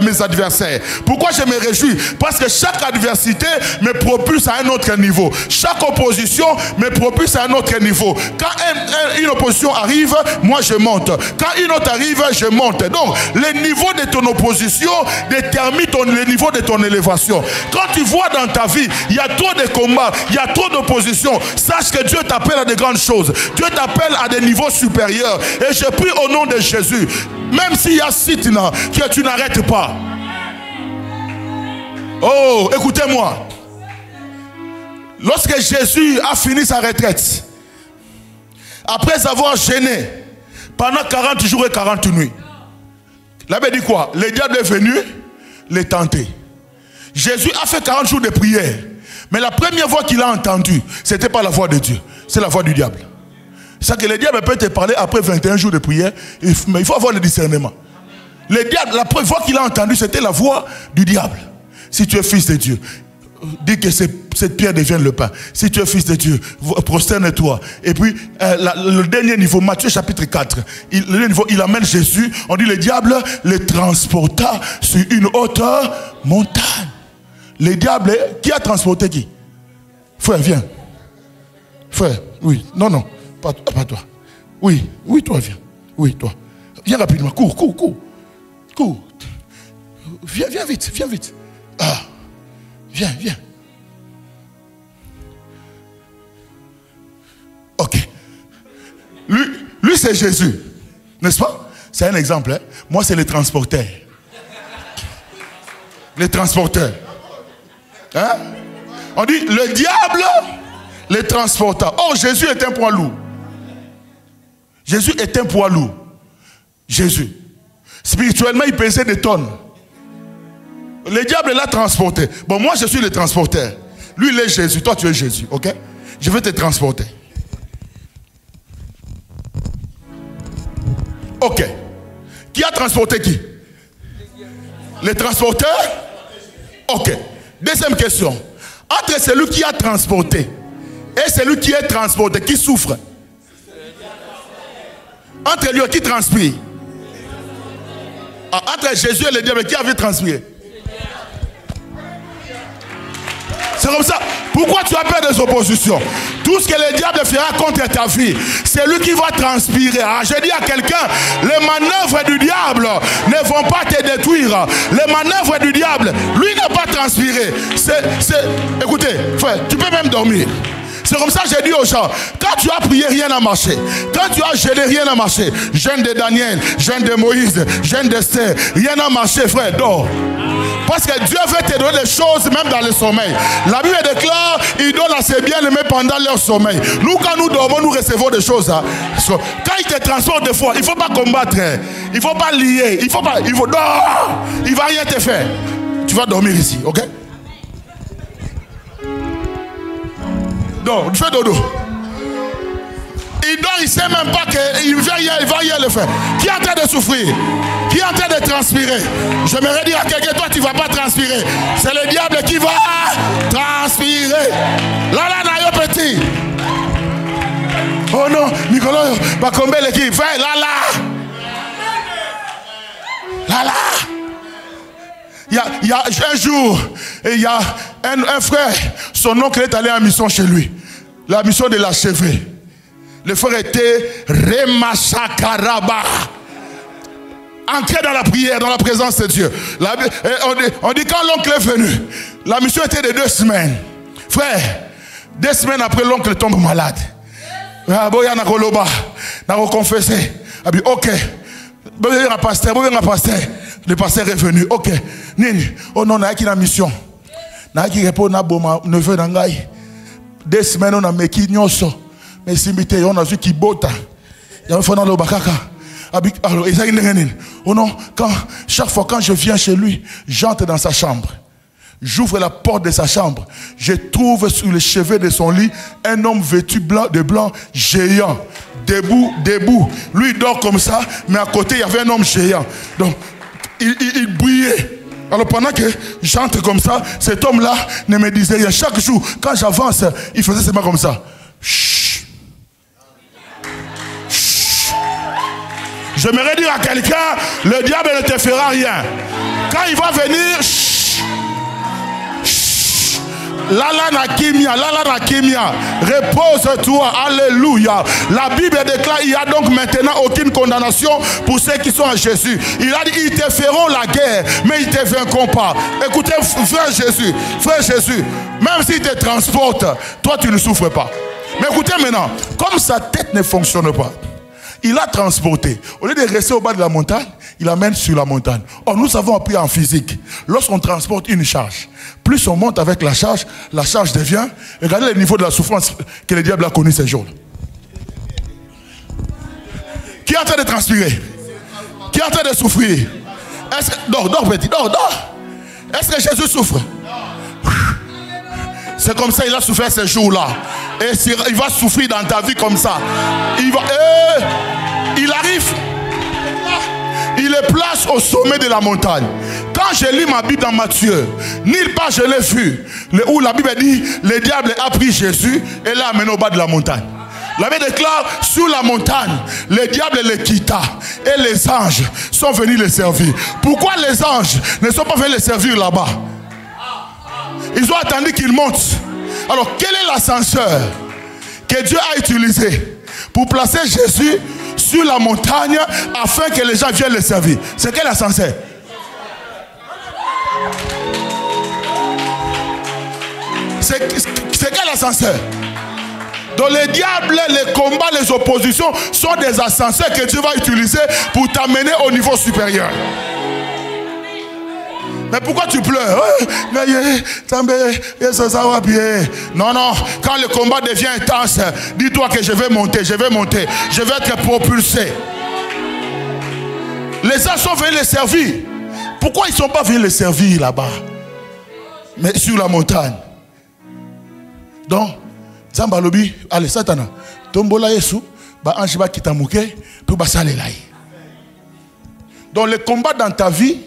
mes adversaires. Pourquoi je me réjouis? Parce que chaque adversité me propulse à un autre niveau. Chaque opposition me propulse à un autre niveau. Quand une opposition arrive, moi je monte. Quand une autre arrive, je monte. Donc, le niveau de ton opposition détermine le niveau de ton élévation. Quand tu vois dans ta vie, il y a trop de combats, il y a trop d'opposition, sache que Dieu t'appelle à de grandes choses. Dieu t'appelle à des niveaux supérieurs. Et je prie au nom de Jésus, même s'il y a Sitna, que tu n'arrêtes pas. Oh, écoutez-moi. Lorsque Jésus a fini sa retraite, après avoir gêné pendant 40 jours et 40 nuits, la Bible dit quoi? Le diable est venu les tenter. Jésus a fait 40 jours de prière. Mais la première voix qu'il a entendue, ce n'était pas la voix de Dieu, c'est la voix du diable. C'est que le diable peut te parler après 21 jours de prière, mais il faut avoir le discernement. Le diable, la première voix qu'il a entendue, c'était la voix du diable. Si tu es fils de Dieu, dis que cette pierre devienne le pain. Si tu es fils de Dieu, prosterne-toi. Et puis, le dernier niveau, Matthieu chapitre 4, il amène Jésus, on dit le diable le transporta sur une haute montagne. Le diable, qui a transporté qui? Frère, viens. Frère, oui. Non, non. Pas toi. Oui, toi, viens. Oui, toi. Viens rapidement, cours. Viens vite. Ah, viens. Ok. Lui c'est Jésus. N'est-ce pas? C'est un exemple. Hein? Moi, c'est les transporteurs. Les transporteurs. Hein? On dit, le diable les transporta. Oh, Jésus est un poids lourd. Jésus est un poids lourd. Jésus. Spirituellement, il pesait des tonnes. Le diable l'a transporté. Bon, moi, je suis le transporteur. Lui, il est Jésus. Toi, tu es Jésus. Ok? Je vais te transporter. Ok. Qui a transporté qui? Les transporteurs? Ok. Deuxième question. Entre celui qui a transporté et celui qui est transporté, qui souffre? Entre lui qui transpire? Entre Jésus et le diable, qui avait transpiré? C'est comme ça. Pourquoi tu as peur des oppositions? Tout ce que le diable fera contre ta vie, c'est lui qui va transpirer. Alors, je dis à quelqu'un, les manœuvres du diable ne vont pas te détruire. Les manœuvres du diable, lui n'a pas transpiré. Écoutez, frère, tu peux même dormir. C'est comme ça que j'ai dit aux gens, quand tu as prié, rien n'a marché. Quand tu as jeûné, rien n'a marché. Jeûne de Daniel, jeûne de Moïse, jeûne d'Esther, rien n'a marché, frère, dors. Parce que Dieu veut te donner des choses même dans le sommeil. La Bible déclare, il donne à ses bien-aimés pendant leur sommeil. Nous, quand nous dormons, nous recevons des choses. Hein. Quand il te transporte des fois, il ne faut pas combattre. Il ne faut pas lier. Il faut dormir. Il ne va rien te faire. Tu vas dormir ici, ok? Donc, fais dodo. Il dort, il ne sait même pas qu'il va y le faire. Qui est en train de souffrir? Qui est en train de transpirer? J'aimerais dire à quelqu'un, toi tu ne vas pas transpirer. C'est le diable qui va transpirer. Là, nayo petit. Oh non, Nicolas, va combler l'équipe. Fais là. Il y a un jour, il y a un frère, son oncle est allé en mission chez lui. La mission de l'achever. Le frère était Remachakaraba. Ancré dans la prière, dans la présence de Dieu. On dit quand l'oncle est venu, la mission était de 2 semaines. Frère, 2 semaines après, l'oncle tombe malade. Confessé. Ok. Le pasteur est venu. Ok. Oh non, on a qui la mission. On a qui répond à mon neveu d'Angaï. 2 semaines, on a mis qui nyoso. Mais si on a vu qui bota. Il y a un fondant de Bakaka. Alors, oh non, chaque fois quand je viens chez lui, j'entre dans sa chambre. J'ouvre la porte de sa chambre. Je trouve sur le chevet de son lit un homme vêtu de blanc géant. Debout. Lui, il dort comme ça, mais à côté, il y avait un homme géant. Donc, il brillait. Alors, pendant que j'entre comme ça, cet homme-là ne me disait rien. Chaque jour, quand j'avance, il faisait seulement comme ça. Chut. J'aimerais dire à quelqu'un, le diable ne te fera rien. Quand il va venir, Lala Nakimia, repose-toi, alléluia. La Bible déclare, il n'y a donc maintenant aucune condamnation pour ceux qui sont en Jésus. Il a dit, ils te feront la guerre, mais ils ne te vaincront pas. Écoutez, frère Jésus, même s'il te transporte, toi tu ne souffres pas. Mais écoutez maintenant, comme sa tête ne fonctionne pas, il a transporté. Au lieu de rester au bas de la montagne, il amène sur la montagne. Or, nous avons appris en physique. Lorsqu'on transporte une charge, plus on monte avec la charge devient... Regardez le niveau de la souffrance que le diable a connu ces jours. Qui est en train de transpirer? Qui est en train de souffrir? Dors petit, dors. Est-ce que Jésus souffre? C'est comme ça il a souffert ces jours-là. Et il va souffrir dans ta vie comme ça. Il arrive. Il est place au sommet de la montagne. Quand je lis ma Bible dans Matthieu, nulle part je l'ai vu, où la Bible dit, le diable a pris Jésus et l'a amené au bas de la montagne. La Bible déclare, sur la montagne, le diable les quitta et les anges sont venus les servir. Pourquoi les anges ne sont pas venus les servir là-bas? Ils ont attendu qu'ils montent. Alors, quel est l'ascenseur que Dieu a utilisé pour pour placer Jésus sur la montagne afin que les gens viennent le servir. C'est quel ascenseur? C'est quel ascenseur? Donc les diables, les combats, les oppositions sont des ascenseurs que Dieu va utiliser pour t'amener au niveau supérieur. Mais pourquoi tu pleures? Non, non. Quand le combat devient intense, dis-toi que je vais monter, je vais monter. Je vais être propulsé. Les gens sont venus les servir. Pourquoi ils ne sont pas venus les servir là-bas? Mais sur la montagne. Donc, Zambalobi, allez, Satana. Tombola Yesu, ba anjiba kitamuke, pour basale lai. Donc les combats dans ta vie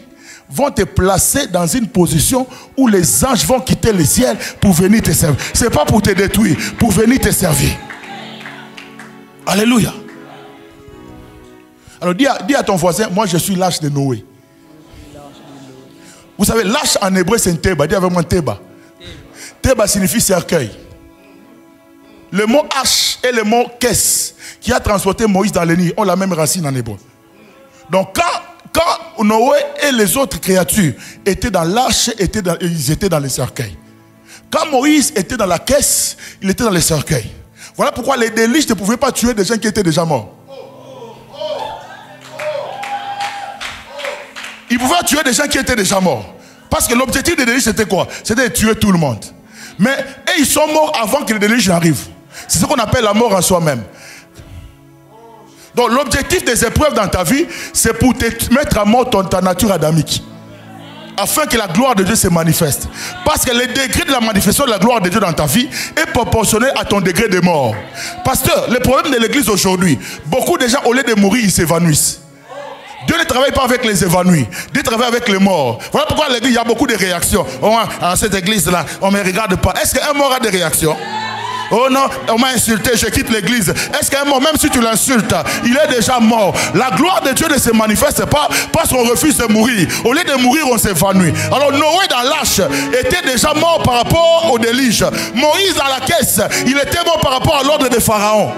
vont te placer dans une position où les anges vont quitter le ciel pour venir te servir. Ce n'est pas pour te détruire, pour venir te servir. Alléluia. Alors dis à ton voisin, moi je suis l'âge de Noé. Vous savez, l'âge en hébreu c'est un Teba. Dis avec moi Teba. Teba signifie cercueil. Le mot H et le mot Kes qui a transporté Moïse dans le Nil ont la même racine en hébreu. Donc quand Noé et les autres créatures étaient dans l'arche, ils étaient dans les cercueils. Quand Moïse était dans la caisse, il était dans les cercueils. Voilà pourquoi les délices ne pouvaient pas tuer des gens qui étaient déjà morts. Ils pouvaient tuer des gens qui étaient déjà morts. Parce que l'objectif des délices c'était quoi? C'était de tuer tout le monde. Mais ils sont morts avant que les délices n'arrivent. C'est ce qu'on appelle la mort en soi-même. Donc l'objectif des épreuves dans ta vie, c'est pour te mettre à mort ta nature adamique. Afin que la gloire de Dieu se manifeste. Parce que le degré de la manifestation de la gloire de Dieu dans ta vie est proportionnel à ton degré de mort. Pasteur, le problème de l'église aujourd'hui, beaucoup de gens au lieu de mourir, ils s'évanouissent. Dieu ne travaille pas avec les évanouis. Dieu travaille avec les morts. Voilà pourquoi à l'église, il y a beaucoup de réactions. Oh, dans cette église-là, on ne me regarde pas. Est-ce qu'un mort a des réactions? Oh non, on m'a insulté, je quitte l'église. Est-ce qu'un mort, même si tu l'insultes, il est déjà mort? La gloire de Dieu ne se manifeste pas parce qu'on refuse de mourir. Au lieu de mourir, on s'évanouit. Alors Noé dans l'arche était déjà mort par rapport au déluge. Moïse dans la caisse, il était mort par rapport à l'ordre de Pharaon.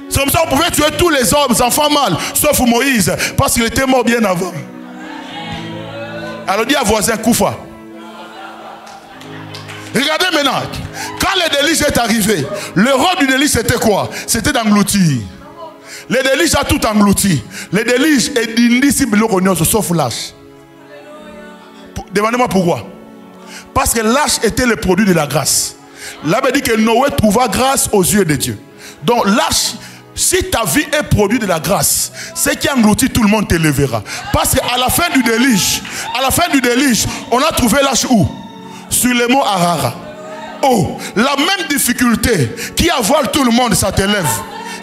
C'est comme ça qu'on pouvait tuer tous les hommes, enfants mâles, sauf Moïse, parce qu'il était mort bien avant. Alors dis à voisin, Koufa. Regardez maintenant, quand le déluge est arrivé, le rôle du déluge c'était quoi? C'était d'engloutir. Le déluge a tout englouti. Le déluge est indicible, sauf l'âge. Demandez-moi pourquoi. Parce que l'âge était le produit de la grâce. Là, on dit que Noé trouva grâce aux yeux de Dieu. Donc l'âge, si ta vie est produit de la grâce, ce qui engloutit tout le monde te lèvera. Parce qu'à la fin du déluge, on a trouvé l'âge où? Sur le mot Arara. Oh, la même difficulté qui avale tout le monde, ça t'élève.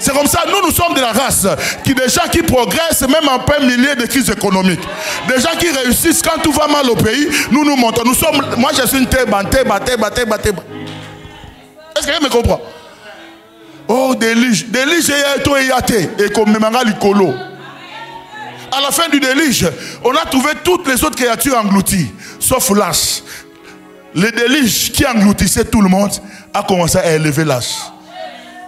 C'est comme ça, nous sommes de la race des gens qui progressent même en plein milieu de crise économique. Des gens qui réussissent quand tout va mal au pays, nous montons. Moi je suis une Teba. Est-ce que vous me comprenez? Oh, déluge et comme l'icolo. À la fin du déluge, on a trouvé toutes les autres créatures englouties, sauf l'âge. Le déluge qui engloutissait tout le monde a commencé à élever l'âge.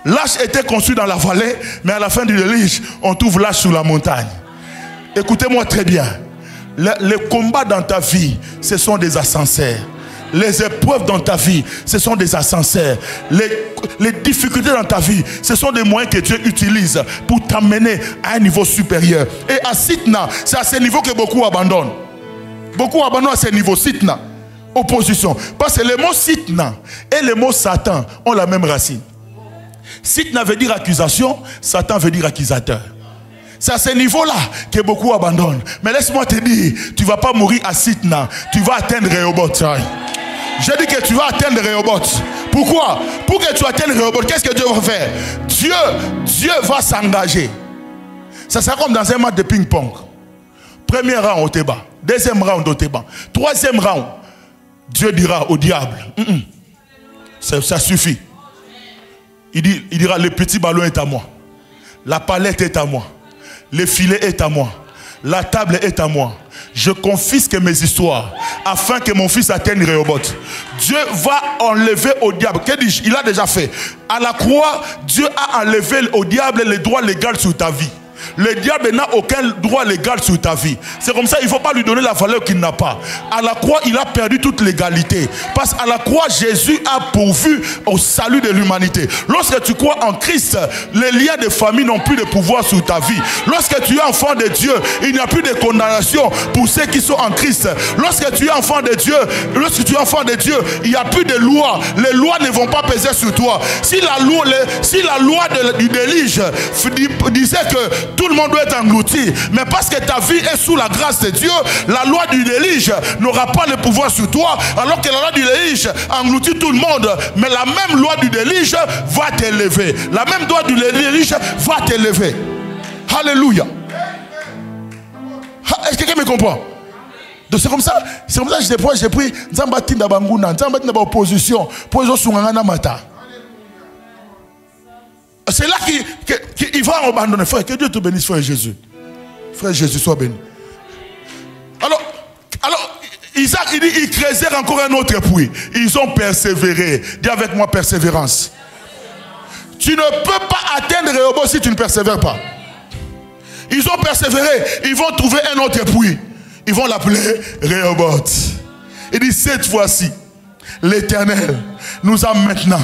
L'âge était construit dans la vallée, mais à la fin du déluge, on trouve l'âge sur la montagne. Écoutez-moi très bien. Les combats dans ta vie, ce sont des ascenseurs. Les épreuves dans ta vie, ce sont des ascenseurs. Les difficultés dans ta vie, ce sont des moyens que Dieu utilise pour t'amener à un niveau supérieur. Et à Sitna, c'est à ce niveau que beaucoup abandonnent. Beaucoup abandonnent à ce niveau, Sitna. Opposition. Parce que le mot Sitna et le mot Satan ont la même racine. Sitna veut dire accusation, Satan veut dire accusateur. C'est à ce niveau-là que beaucoup abandonnent. Mais laisse-moi te dire, tu ne vas pas mourir à Sitna, tu vas atteindre Rehoboth. Je dis que tu vas atteindre Rehoboth. Pourquoi? Pour que tu atteignes Rehoboth, qu'est-ce que Dieu va faire? Dieu va s'engager. Ça sera comme dans un match de ping-pong. Premier round au Teba, deuxième round au Teba, troisième round. Dieu dira au diable, ça suffit. Il dira, le petit ballon est à moi. La palette est à moi. Le filet est à moi. La table est à moi. Je confisque mes histoires afin que mon fils atteigne Rehoboth. Dieu va enlever au diable. Que dis-je? Il a déjà fait. À la croix, Dieu a enlevé au diable les droits légaux sur ta vie. Le diable n'a aucun droit légal sur ta vie. C'est comme ça, il ne faut pas lui donner la valeur qu'il n'a pas. À la croix, il a perdu toute légalité. Parce qu'à la croix, Jésus a pourvu au salut de l'humanité. Lorsque tu crois en Christ, les liens de famille n'ont plus de pouvoir sur ta vie. Lorsque tu es enfant de Dieu, il n'y a plus de condamnation pour ceux qui sont en Christ. Lorsque tu es enfant de Dieu, il n'y a plus de loi. Les lois ne vont pas peser sur toi. Si la loi du déluge disait que tout le monde doit être englouti, mais parce que ta vie est sous la grâce de Dieu, la loi du déluge n'aura pas le pouvoir sur toi, alors que la loi du déluge engloutit tout le monde. Mais la même loi du déluge va t'élever. La même loi du déluge va t'élever. Alléluia. Est-ce que quelqu'un me comprend? Donc c'est comme ça que j'ai pris Nzambati Ndabanguna, Nzambati Ndabopposition, pour les autres mata. C'est là qu'il va abandonner. Frère, que Dieu te bénisse, frère Jésus. Frère Jésus, sois béni. Alors Isaac, il dit, ils creusèrent encore un autre puits. Ils ont persévéré. Dis avec moi, persévérance. Tu ne peux pas atteindre Rehoboth si tu ne persévères pas. Ils ont persévéré. Ils vont trouver un autre puits. Ils vont l'appeler Rehoboth. Il dit, cette fois-ci, l'Éternel nous a maintenant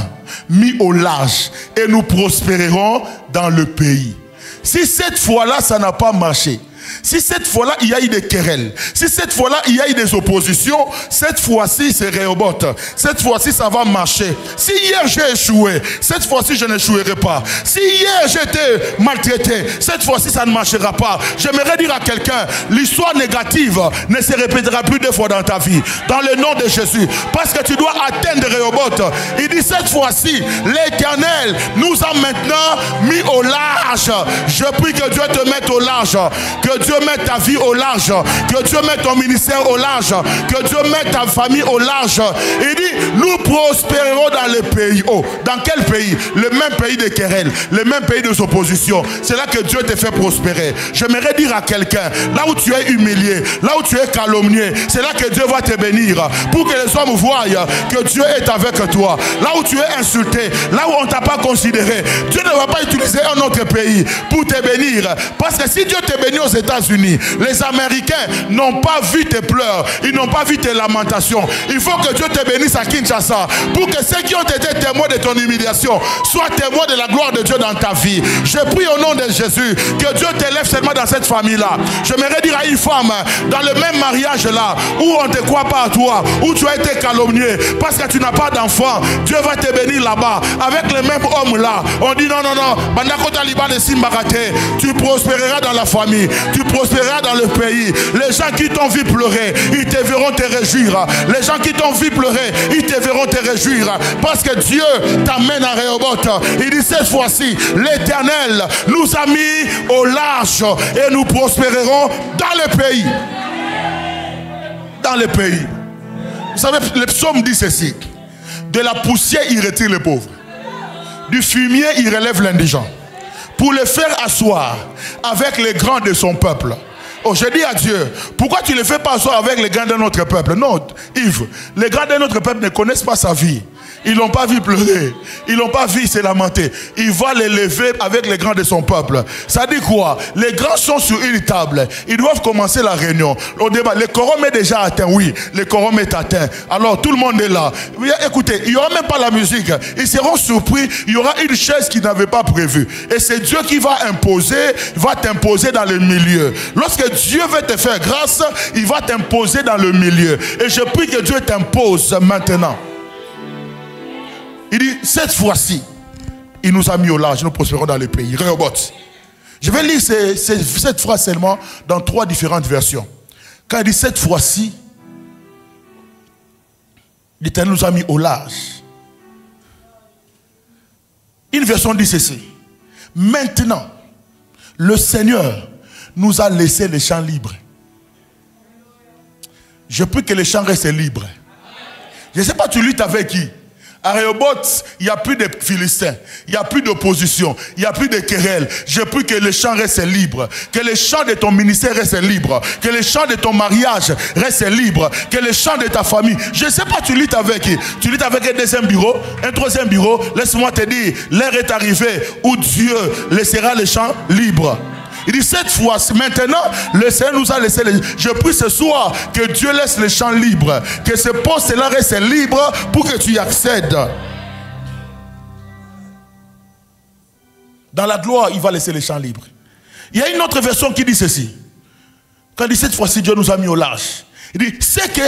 mis au large et nous prospérerons dans le pays. Si cette fois-là, ça n'a pas marché, si cette fois-là, il y a eu des querelles, si cette fois-là, il y a eu des oppositions, cette fois-ci, c'est Rehoboth. Cette fois-ci, ça va marcher. Si hier, j'ai échoué, cette fois-ci, je n'échouerai pas. Si hier, j'étais maltraité, cette fois-ci, ça ne marchera pas. J'aimerais dire à quelqu'un, l'histoire négative ne se répétera plus deux fois dans ta vie. Dans le nom de Jésus. Parce que tu dois atteindre Rehoboth. Il dit, cette fois-ci, l'Éternel nous a maintenant mis au large. Je prie que Dieu te mette au large. Que Dieu mette ta vie au large. Que Dieu mette ton ministère au large. Que Dieu mette ta famille au large. Il dit, nous prospérerons dans le pays. Oh, dans quel pays? Le même pays de querelles. Le même pays de oppositions. C'est là que Dieu te fait prospérer. J'aimerais dire à quelqu'un, là où tu es humilié, là où tu es calomnié, c'est là que Dieu va te bénir. Pour que les hommes voient que Dieu est avec toi. Là où tu es insulté, là où on ne t'a pas considéré, Dieu ne va pas utiliser un autre pays pour te bénir. Parce que si Dieu te bénit aux États-Unis, les Américains n'ont pas vu tes pleurs, ils n'ont pas vu tes lamentations. Il faut que Dieu te bénisse à Kinshasa pour que ceux qui ont été témoins de ton humiliation soient témoins de la gloire de Dieu dans ta vie. Je prie au nom de Jésus que Dieu t'élève seulement dans cette famille-là. J'aimerais dire à une femme, dans le même mariage-là, où on ne te croit pas à toi, où tu as été calomnié parce que tu n'as pas d'enfant, Dieu va te bénir là-bas. Avec le même homme-là, on dit non, tu prospéreras dans la famille, tu prospéreras dans le pays. Les gens qui t'ont vu pleurer, ils te verront te réjouir. Les gens qui t'ont vu pleurer, ils te verront te réjouir. Parce que Dieu t'amène à Rehoboth. Il dit cette fois-ci, l'Éternel nous a mis au large et nous prospérerons dans le pays. Dans le pays. Vous savez, le psaume dit ceci. De la poussière, il retire les pauvres. Du fumier, il relève l'indigent. Pour le faire asseoir avec les grands de son peuple. Oh, je dis à Dieu, pourquoi tu ne le fais pas asseoir avec les grands de notre peuple? Non, Yves, les grands de notre peuple ne connaissent pas sa vie. Ils n'ont pas vu pleurer. Ils n'ont pas vu se lamenter. Il va les lever avec les grands de son peuple. Ça dit quoi? Les grands sont sur une table. Ils doivent commencer la réunion. Au débat, le quorum est déjà atteint. Oui, le quorum est atteint. Alors, tout le monde est là. Écoutez, il n'y aura même pas la musique. Ils seront surpris. Il y aura une chaise qu'ils n'avaient pas prévue. Et c'est Dieu qui va t'imposer dans le milieu. Lorsque Dieu veut te faire grâce, il va t'imposer dans le milieu. Et je prie que Dieu t'impose maintenant. Il dit, cette fois-ci, il nous a mis au large, nous prospérons dans le pays. Rehoboth. Je vais lire cette phrase seulement dans 3 différentes versions. Quand il dit cette fois-ci, l'Éternel nous a mis au large. Une version dit ceci. Maintenant, le Seigneur nous a laissé les champs libres. Je prie que les champs restent libres. Je ne sais pas, tu luttes avec qui? À Rehoboth, il n'y a plus de Philistins, il n'y a plus d'opposition, il n'y a plus de querelles. Je prie que les champs restent libres, que les champs de ton ministère restent libres, que les champs de ton mariage restent libres, que les champs de ta famille. Je ne sais pas, tu luttes avec qui? Tu luttes avec un deuxième bureau, un troisième bureau. Laisse-moi te dire, l'heure est arrivée où Dieu laissera les champs libres. Il dit cette fois, maintenant, le Seigneur nous a laissé Je prie ce soir que Dieu laisse les champs libres, que ce poste-là reste libre pour que tu y accèdes. Dans la gloire, il va laisser les champs libres. Il y a une autre version qui dit ceci. Quand il dit cette fois-ci, Dieu nous a mis au large. Il dit, c'est que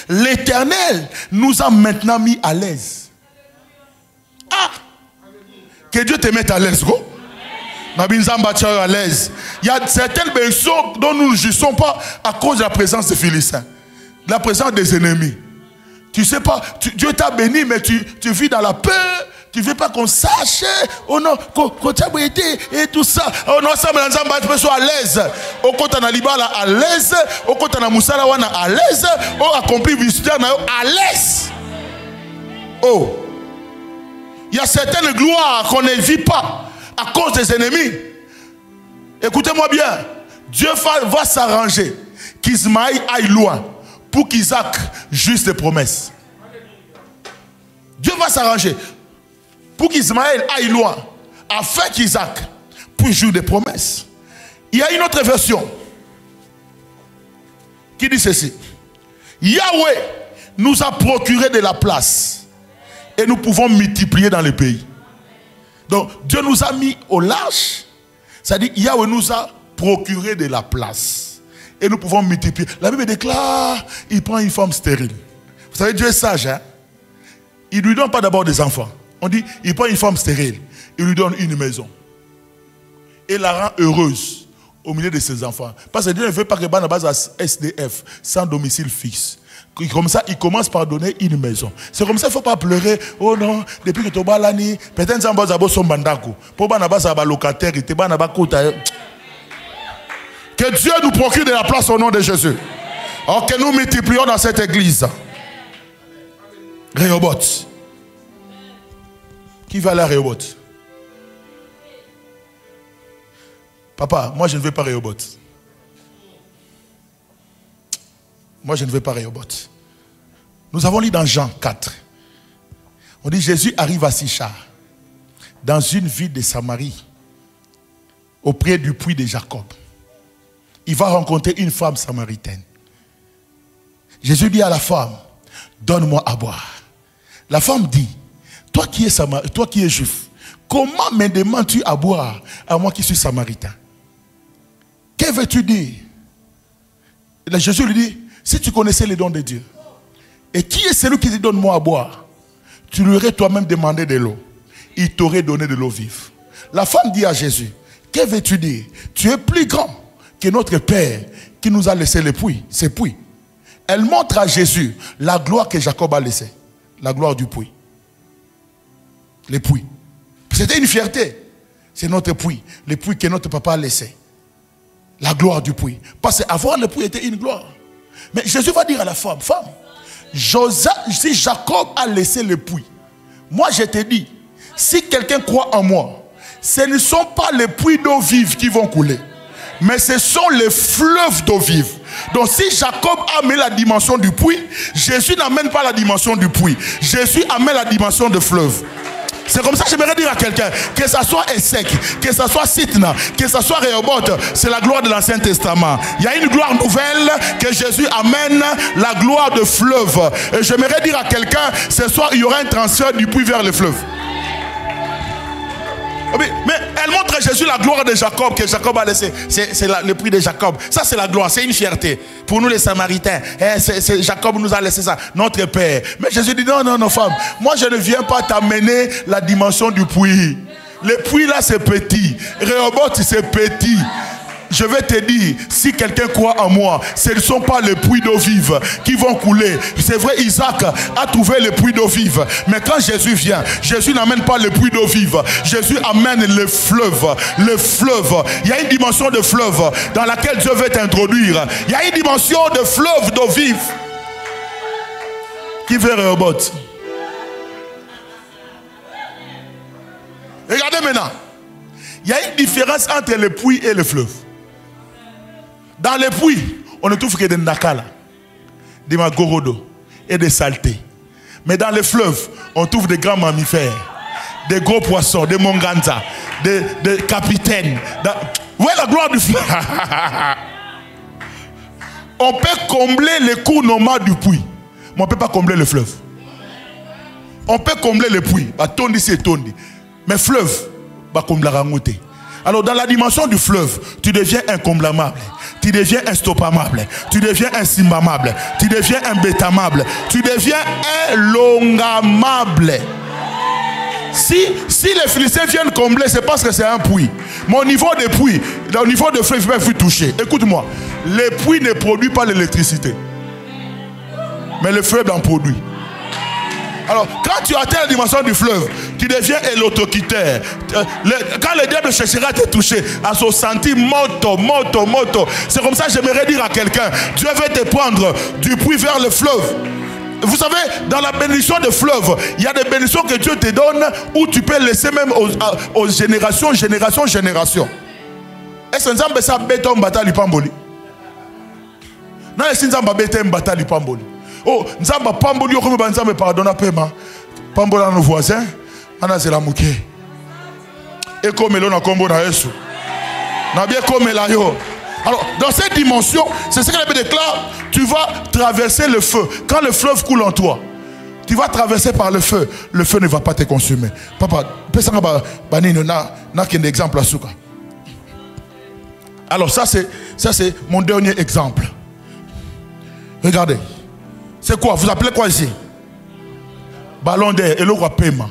l'Éternel nous a maintenant mis à l'aise. Ah! Que Dieu te mette à l'aise, go. À l'aise. Il y a certaines personnes dont nous ne jouissons pas à cause de la présence des Philistins, de la présence des ennemis. Tu sais pas, Dieu t'a béni, mais tu vis dans la peur. Tu ne veux pas qu'on sache, oh non, qu'on t'a été et tout ça. Oh non, ça me l'a à l'aise. Au côté de Libala à l'aise, au côté de Moussala à l'aise, au accompli visiteur à l'aise. Oh, il y a certaines gloires qu'on ne vit pas à cause des ennemis. Écoutez-moi bien. Dieu va s'arranger qu'Ismaël aille loin pour qu'Isaac juste des promesses. Dieu va s'arranger pour qu'Ismaël aille loin afin qu'Isaac puisse jouer des promesses. Il y a une autre version qui dit ceci. Yahweh nous a procuré de la place et nous pouvons multiplier dans le pays. Donc, Dieu nous a mis au large. C'est-à-dire, Yahweh nous a procuré de la place. Et nous pouvons multiplier. La Bible déclare, il prend une femme stérile. Vous savez, Dieu est sage, hein? Il ne lui donne pas d'abord des enfants. On dit, il prend une femme stérile. Il lui donne une maison. Et la rend heureuse au milieu de ses enfants. Parce que Dieu ne veut pas que Barnabas soit SDF, sans domicile fixe. Comme ça, il commence par donner une maison. C'est comme ça, il ne faut pas pleurer. Oh non, depuis que tu as l'année, peut-être que tu as son bandako. Pour Barnabas, tu as locataire, tu as que Dieu nous procure de la place au nom de Jésus. Alors que nous multiplions dans cette église. Rehoboth. Qui va aller à Rehoboth? Papa, moi je ne veux pas Rehoboth. Moi je ne veux pas Rehoboth. Nous avons lu dans Jean 4. On dit Jésus arrive à Sichar, dans une ville de Samarie, auprès du puits de Jacob. Il va rencontrer une femme samaritaine. Jésus dit à la femme, donne-moi à boire. La femme dit, toi qui es juif, comment me demandes-tu à boire à moi qui suis samaritain? Que veux-tu dire? Et là, Jésus lui dit, si tu connaissais les dons de Dieu, et qui est celui qui te donne moi à boire? Tu lui aurais toi-même demandé de l'eau. Il t'aurait donné de l'eau vive. La femme dit à Jésus, que veux-tu dire? Tu es plus grand que notre Père qui nous a laissé les puits, ces puits. Elle montre à Jésus la gloire que Jacob a laissée. La gloire du puits. Les puits. C'était une fierté. C'est notre puits. Les puits que notre papa a laissé. La gloire du puits. Parce qu'avoir le puits était une gloire. Mais Jésus va dire à la femme, si Jacob a laissé le puits, moi je te dis, si quelqu'un croit en moi, ce ne sont pas les puits d'eau vive qui vont couler, mais ce sont les fleuves d'eau vive. Donc si Jacob a mis la dimension du puits, Jésus n'amène pas la dimension du puits. Jésus amène la dimension de fleuve. C'est comme ça que j'aimerais dire à quelqu'un, que ce soit Essek, que ce soit Sitna, que ce soit Rehoboth, c'est la gloire de l'Ancien Testament. Il y a une gloire nouvelle que Jésus amène, la gloire de fleuve. Et j'aimerais dire à quelqu'un, ce soir il y aura un transfert du puits vers le fleuve. Mais elle montre à Jésus la gloire de Jacob que Jacob a laissé. C'est le prix de Jacob. Ça c'est la gloire, c'est une fierté. Pour nous les Samaritains, Jacob nous a laissé ça, notre Père. Mais Jésus dit non femme, moi je ne viens pas t'amener la dimension du puits. Le puits là c'est petit, Rehoboth c'est petit. Je vais te dire, si quelqu'un croit en moi, ce ne sont pas les puits d'eau vive qui vont couler. C'est vrai, Isaac a trouvé les puits d'eau vive. Mais quand Jésus vient, Jésus n'amène pas les puits d'eau vive. Jésus amène le fleuve. Le fleuve. Il y a une dimension de fleuve dans laquelle Dieu veut t'introduire. Il y a une dimension de fleuve d'eau vive. Qui veut Rehoboth? maintenant, il y a une différence entre le puits et le fleuve. Dans les puits, on ne trouve que des nakala, des magorodo et des saletés. Mais dans les fleuves, on trouve des grands mammifères, des gros poissons, des monganza, des capitaines. Où est la gloire du fleuve? On peut combler les cours nomades du puits, mais on ne peut pas combler le fleuve. On peut combler le puits, tondi c'est tondi. Mais fleuve, combler rangote. Alors dans la dimension du fleuve, tu deviens incomblable, tu deviens instoppable, tu deviens insimbamable, tu deviens imbétamable, tu deviens élongamable. Si les Philistins viennent combler, c'est parce que c'est un puits. Mais au niveau des puits, au niveau de fleuve, il ne faut pas toucher. Écoute-moi, les puits ne produisent pas l'électricité. Mais le fleuve en produit. Alors, quand tu atteins la dimension du fleuve, tu deviens élotoquitaire. Quand le diable cherchera à te toucher, à se sentir moto. C'est comme ça que j'aimerais dire à quelqu'un, Dieu veut te prendre du puits vers le fleuve. Vous savez, dans la bénédiction de fleuve, il y a des bénédictions que Dieu te donne où tu peux laisser même aux générations. Est-ce que Nzambe sa béton batali pamboli? Non, est-ce que Nzambe béton batali pamboli? Oh, Nzamba pamboli yo comme Nzambe pardonne paiement. Pambola nos voisins, ana c'est la mouké. Et comme l'on a combo na Yesu. Na bien comme la yo. Alors, dans cette dimension, c'est ce que la Bible déclare, tu vas traverser le feu. Quand le fleuve coule en toi, tu vas traverser par le feu ne va pas te consumer. Papa, un exemple à Souka. Alors, ça c'est mon dernier exemple. Regardez. C'est quoi? Vous appelez quoi ici? Ballon d'air et le roi paiement.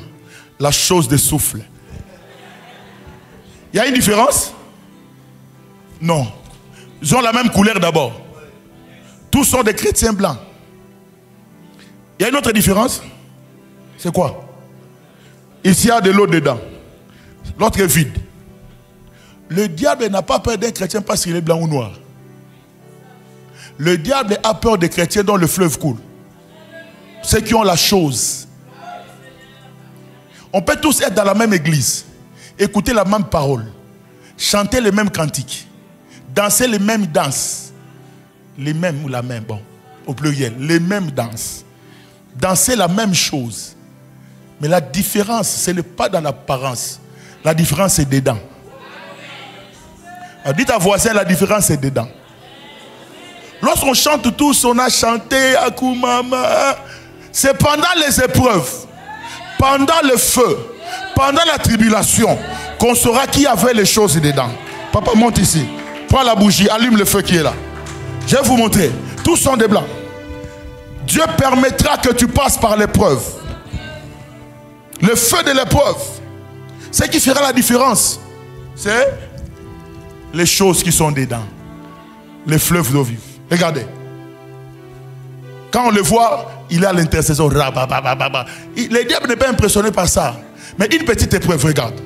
La chose de souffle. Il y a une différence? Non. Ils ont la même couleur d'abord. Tous sont des chrétiens blancs. Il y a une autre différence? C'est quoi? Ici, il y a de l'eau dedans. L'autre est vide. Le diable n'a pas peur d'un chrétien parce qu'il est blanc ou noir. Le diable a peur des chrétiens dont le fleuve coule. Ceux qui ont la chose. On peut tous être dans la même église, écouter la même parole, chanter les mêmes cantiques, danser les mêmes danses, les mêmes ou la même, bon, au pluriel, les mêmes danses, danser la même chose. Mais la différence, ce n'est pas dans l'apparence. La différence, c'est dedans. Alors, dites à voisin, la différence, c'est dedans. Lorsqu'on chante tous, on a chanté Akumama. C'est pendant les épreuves, pendant le feu, pendant la tribulation, qu'on saura qui avait les choses dedans. Papa, monte ici. Prends la bougie, allume le feu qui est là. Je vais vous montrer. Tous sont des blancs. Dieu permettra que tu passes par l'épreuve. Le feu de l'épreuve. Ce qui fera la différence, c'est les choses qui sont dedans. Les fleuves d'eau vive. Regardez. Quand on le voit, il est à l'intercession. Le diable n'est pas impressionné par ça. Mais une petite épreuve, regarde.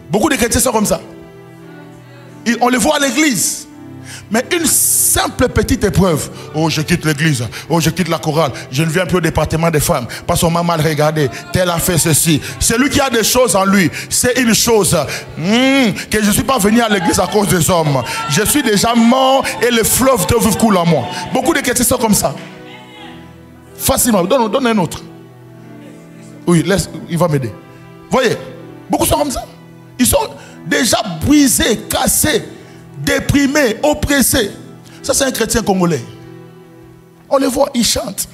Beaucoup de chrétiens sont comme ça. On le voit à l'église. Mais une simple petite épreuve. Oh, je quitte l'église. Oh, je quitte la chorale. Je ne viens plus au département des femmes. Parce qu'on m'a mal regardé. Tel a fait ceci. Celui qui a des choses en lui, c'est une chose. Que je ne suis pas venu à l'église à cause des hommes. Je suis déjà mort et le fleuve de vie coule en moi. Beaucoup de chrétiens sont comme ça. Facilement. Donne un autre. Oui, laisse, il va m'aider. Voyez, beaucoup sont comme ça. Ils sont déjà brisés, cassés, déprimés, oppressés. Ça, c'est un chrétien congolais. On les voit, ils chantent.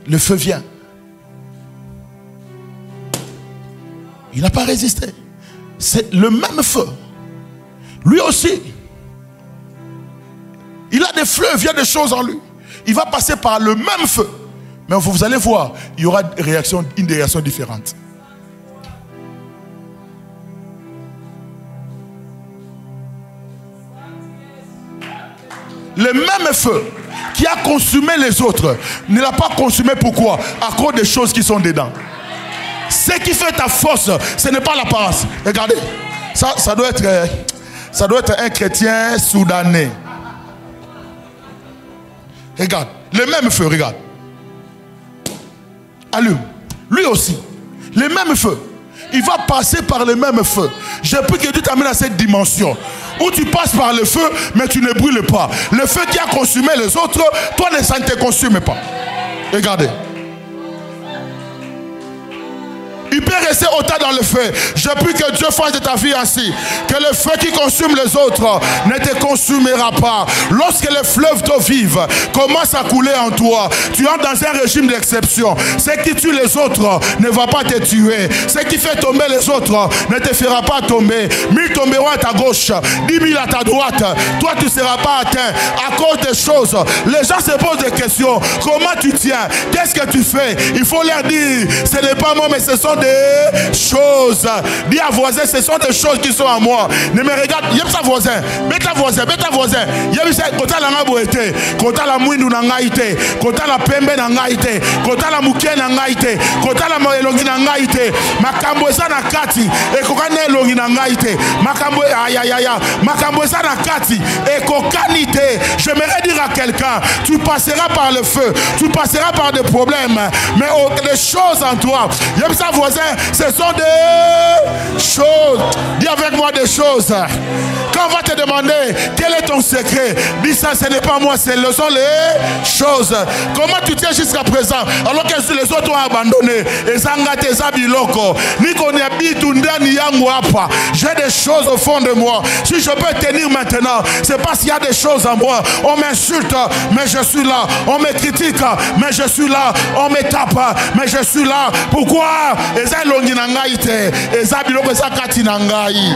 Le feu vient. Il n'a pas résisté. C'est le même feu. Lui aussi. Il a des fleuves, il y a des choses en lui. Il va passer par le même feu. Mais vous allez voir, il y aura une réaction différente. Le même feu qui a consumé les autres ne l'a pas consumé. Pourquoi? À cause des choses qui sont dedans. Ce qui fait ta force, ce n'est pas l'apparence. Regardez, ça doit être un chrétien soudanais. Regarde, le même feu, regarde. Allume. Lui aussi. Les mêmes feux. Il va passer par les mêmes feux. J'ai pris que Dieu t'amène à cette dimension où tu passes par le feu, mais tu ne brûles pas. Le feu qui a consumé les autres, toi, ça ne te consume pas. Regardez. Il peut rester autant dans le feu. Je prie que Dieu fasse de ta vie ainsi. Que le feu qui consume les autres ne te consumera pas. Lorsque les fleuves d'eau vive commencent à couler en toi, tu entres dans un régime d'exception. Ce qui tue les autres ne va pas te tuer. Ce qui fait tomber les autres ne te fera pas tomber. 1000 tomberont à ta gauche, 10 000 à ta droite. Toi, tu ne seras pas atteint à cause des choses. Les gens se posent des questions. Comment tu tiens? Qu'est-ce que tu fais? Il faut leur dire, ce n'est pas moi, mais ce sont des choses. Dis à voisin, ce sont des choses qui sont à moi. Ne me regarde, il y a sa voisin. Mets ta voisin, mets ta voisin. Il y a ça, quand la ngabo était, quand la mouindou na ngaite, quand la pembe na ngaite, quand la mouké na ngaite, quand la moelongi na ngaite, makambo esa na kati, et kokane elongi na ngaite, makambo ayayaya, makambo esa na kati, et kokanite. J'aimerais dire à quelqu'un, tu passeras par le feu, tu passeras par des problèmes, mais des choses en toi. Il y a sa voisin, ce sont des choses. Dis avec moi des choses. Quand on va te demander quel est ton secret, dis ça, ce n'est pas moi, ce sont les choses. Comment tu tiens jusqu'à présent alors que les autres ont abandonné? J'ai des choses au fond de moi. Si je peux tenir maintenant, c'est parce qu'il y a des choses en moi. On m'insulte, mais je suis là. On me critique, mais je suis là. On me tape, mais je suis là. Pourquoi? Eza longi na ngai te, eza biloko eza kati na ngai.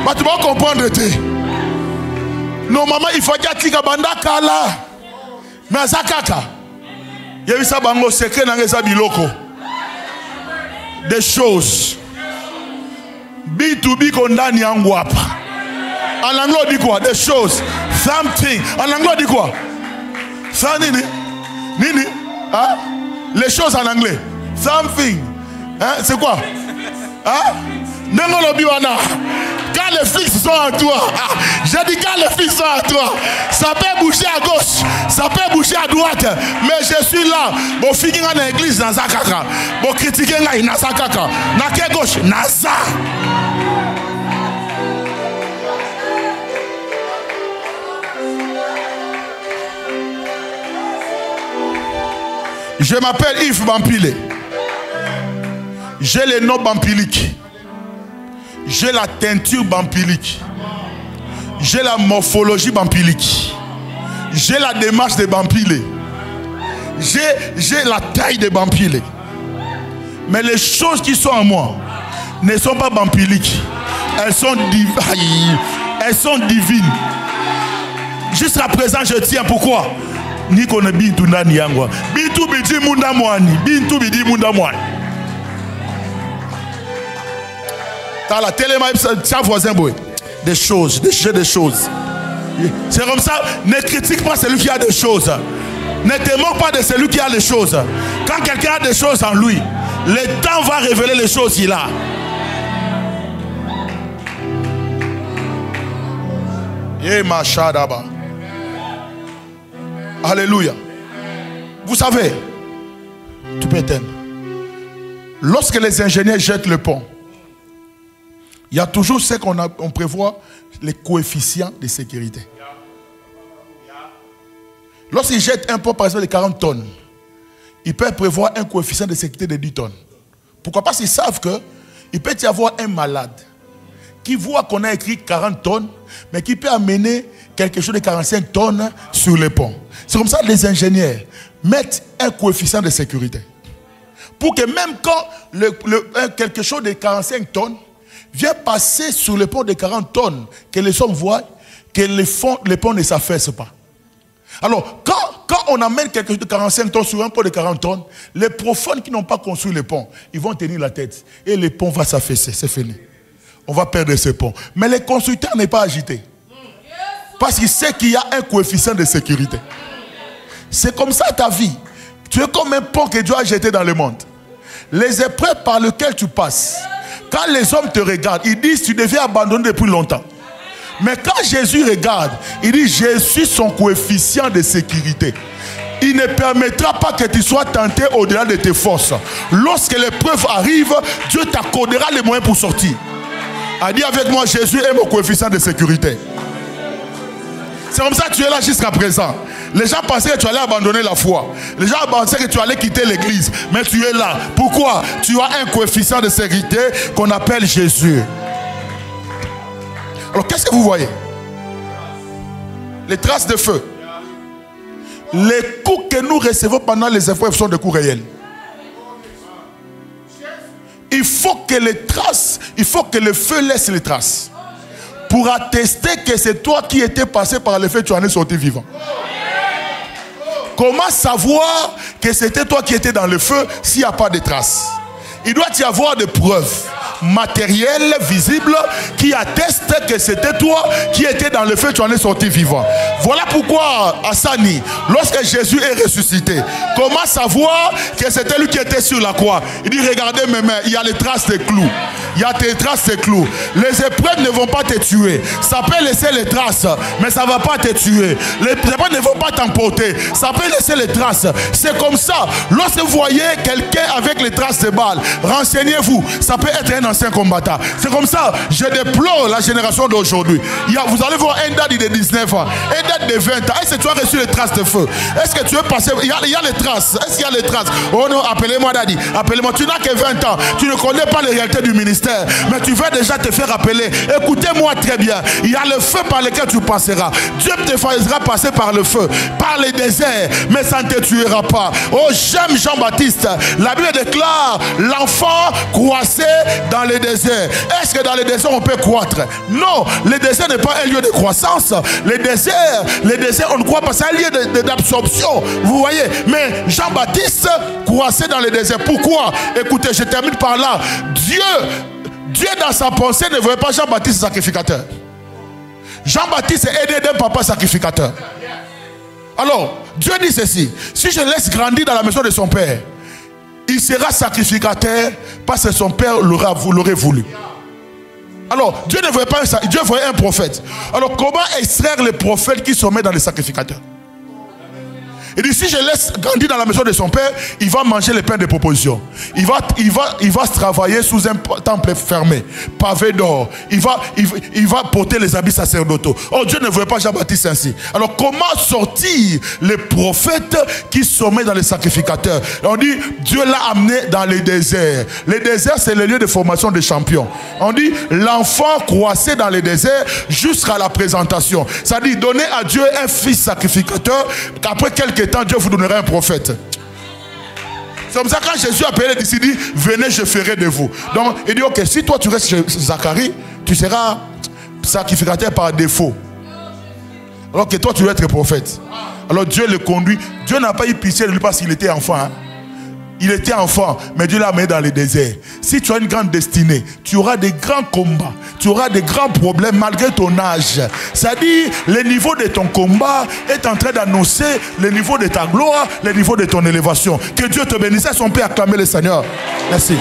Mais tu vas comprendre te. Normalement il faut qu'il y ait banda kala. Mais eza kaka. Yebisa bango secret na eza biloko. Des choses. B2B kondani yangu hapa. En anglais on dit quoi? Des choses. Something. En anglais on dit quoi? Ça, nini? Nini? Hein? Les choses en anglais. Something. Hein? C'est quoi? Hein? Quand les fils sont à toi, j'ai dit quand les fils sont à toi, ça peut bouger à gauche, ça peut bouger à droite, mais je suis là. Bon, fini dans l'église, dans sa kaka. Bon, critiquer dans sa kaka. Dans quelle gauche? Dans ça. Je m'appelle Yves Bampilé. J'ai le nom bampilique. J'ai la teinture bampilique. J'ai la morphologie bampilique. J'ai la démarche de Bampilé. J'ai la taille de Bampilé. Mais les choses qui sont en moi ne sont pas bampiliques. Elles sont divines. Elles sont divines. Jusqu'à présent, je tiens. Pourquoi? Ni kone bintu ndani yangu. Bintu bidi munda mwani. Bintu bidi munda mwani. T'as la télé, tiens voisin boy. Des choses, des choses. C'est comme ça, ne critique pas celui qui a des choses. Ne te moque pas de celui qui a des choses. Quand quelqu'un a des choses en lui, le temps va révéler les choses qu'il a. Yemashadaba. Alléluia. Vous savez, tu peux éteindre. Lorsque les ingénieurs jettent le pont, il y a toujours ce qu'on prévoit, les coefficients de sécurité. Lorsqu'ils jettent un pont, par exemple, de 40 tonnes, ils peuvent prévoir un coefficient de sécurité de 10 tonnes. Pourquoi? Parce qu'ils savent qu'il peut y avoir un malade qui voit qu'on a écrit 40 tonnes, mais qui peut amener quelque chose de 45 tonnes sur le pont. C'est comme ça que les ingénieurs mettent un coefficient de sécurité. Pour que même quand quelque chose de 45 tonnes vient passer sur le pont de 40 tonnes, que les hommes voient que le pont ne s'affaisse pas. Alors, quand on amène quelque chose de 45 tonnes sur un pont de 40 tonnes, les profanes qui n'ont pas construit le pont, ils vont tenir la tête. Et le pont va s'affaisser, c'est fini. On va perdre ce pont. Mais le constructeur n'est pas agité. Parce qu'il sait qu'il y a un coefficient de sécurité. C'est comme ça ta vie. Tu es comme un pont que Dieu a jeté dans le monde. Les épreuves par lesquelles tu passes, quand les hommes te regardent, ils disent tu devais abandonner depuis longtemps. Mais quand Jésus regarde, il dit, je suis son coefficient de sécurité. Il ne permettra pas que tu sois tenté au-delà de tes forces. Lorsque l'épreuve arrive, Dieu t'accordera les moyens pour sortir. A dit avec moi, Jésus est mon coefficient de sécurité. C'est comme ça que tu es là jusqu'à présent. Les gens pensaient que tu allais abandonner la foi. Les gens pensaient que tu allais quitter l'église. Mais tu es là. Pourquoi? Tu as un coefficient de sécurité qu'on appelle Jésus. Alors qu'est-ce que vous voyez? Les traces de feu. Les coups que nous recevons pendant les épreuves sont des coups réels. Il faut que les traces, il faut que le feu laisse les traces. Pour attester que c'est toi qui étais passé par le feu, tu en es sorti vivant. Comment savoir que c'était toi qui étais dans le feu s'il n'y a pas de traces? Il doit y avoir des preuves matérielles, visibles, qui attestent que c'était toi qui étais dans le feu, tu en es sorti vivant. Voilà pourquoi, Hassani, lorsque Jésus est ressuscité, comment savoir que c'était lui qui était sur la croix? Il dit, regardez mes mains, il y a les traces des clous. Il y a tes traces de clous. Les épreuves ne vont pas te tuer. Ça peut laisser les traces, mais ça ne va pas te tuer. Les épreuves ne vont pas t'emporter. Ça peut laisser les traces. C'est comme ça. Lorsque vous voyez quelqu'un avec les traces de balles, renseignez-vous. Ça peut être un ancien combattant. C'est comme ça. Je déplore la génération d'aujourd'hui. Vous allez voir un date de 19 ans, un date de 20 ans. Est-ce que tu as reçu les traces de feu? Est-ce que tu es passé? Il y a les traces. Est-ce qu'il y a les traces? Oh non, appelez-moi Daddy. Appelez-moi. Tu n'as que 20 ans. Tu ne connais pas les réalités du ministère. Mais tu vas déjà te faire appeler. Écoutez-moi très bien. Il y a le feu par lequel tu passeras. Dieu te fera passer par le feu, par les déserts, mais ça ne te tuera pas. Oh, j'aime Jean-Baptiste. La Bible déclare, l'enfant croissait dans les déserts. Est-ce que dans les déserts on peut croître? Non, le désert n'est pas un lieu de croissance. Les déserts, on ne croit pas, c'est un lieu d'absorption. Vous voyez? Mais Jean-Baptiste croissait dans les déserts. Pourquoi? Écoutez, je termine par là. Dieu dans sa pensée ne voyait pas Jean-Baptiste sacrificateur. Jean-Baptiste est aidé d'un papa sacrificateur. Alors, Dieu dit ceci: si je laisse grandir dans la maison de son père, il sera sacrificateur parce que son père l'aurait voulu. Alors, Dieu ne voyait pas ça, Dieu voyait un prophète. Alors, comment extraire les prophètes qui sont mis dans les sacrificateurs? Il dit, si je laisse grandir dans la maison de son père, il va manger les pains de proposition. Il va travailler sous un temple fermé, pavé d'or. Il va porter les habits sacerdotaux. Oh, Dieu ne voulait pas Jean-Baptiste ainsi. Alors, comment sortir les prophètes qui sommaient dans les sacrificateurs? On dit, Dieu l'a amené dans les déserts. Les déserts, c'est le lieu de formation des champions. On dit, l'enfant croissait dans les déserts jusqu'à la présentation. Ça dit, donner à Dieu un fils sacrificateur, qu'après quelques temps, Dieu vous donnera un prophète. C'est comme ça quand Jésus a appelé les disciples, il dit, venez, je ferai de vous. Donc, il dit, ok, si toi tu restes chez Zacharie, tu seras sacrificateur par défaut. Alors que toi tu dois être prophète. Alors Dieu le conduit. Dieu n'a pas eu pitié de lui parce qu'il était enfant. Hein. Il était enfant, mais Dieu l'a amené dans les déserts. Si tu as une grande destinée, tu auras des grands combats, tu auras des grands problèmes malgré ton âge. C'est-à-dire, le niveau de ton combat est en train d'annoncer le niveau de ta gloire, le niveau de ton élévation. Que Dieu te bénisse. Est-ce qu'on peut acclamer le Seigneur? Merci.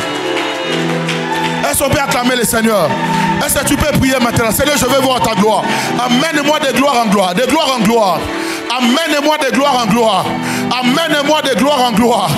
Est-ce qu'on peut acclamer le Seigneur? Est-ce que tu peux prier maintenant? Seigneur, je veux voir ta gloire. Amène-moi de gloire en gloire, de gloire en gloire. Amène-moi de gloire en gloire. Amène-moi de gloire en gloire.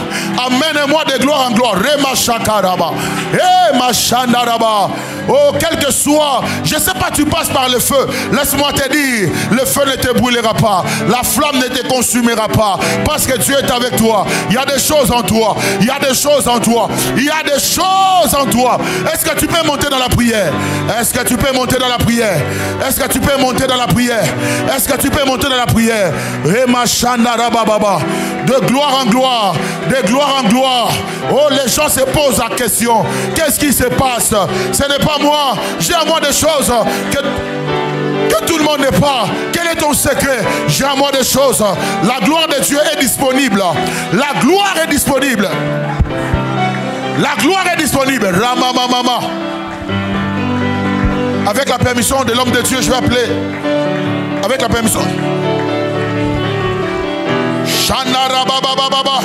Amène-moi de gloire en gloire. Rema shakaraba. Eh machandaraba. Oh, quel que soit, je ne sais pas, tu passes par le feu. Laisse-moi te dire, le feu ne te brûlera pas. La flamme ne te consumera pas. Parce que Dieu est avec toi. Il y a des choses en toi. Il y a des choses en toi. Il y a des choses en toi. Est-ce que tu peux monter dans la prière? Est-ce que tu peux monter dans la prière? Est-ce que tu peux monter dans la prière? Est-ce que tu peux monter dans la prière? De gloire en gloire, de gloire en gloire. Oh, les gens se posent la question, qu'est-ce qui se passe? Ce n'est pas moi, j'ai à moi des choses que tout le monde n'est pas. Quel est ton secret? J'ai à moi des choses. La gloire de Dieu est disponible. La gloire est disponible. La gloire est disponible. Ramamamama. Avec la permission de l'homme de Dieu, je vais appeler. Avec la permission. Shandarababababa.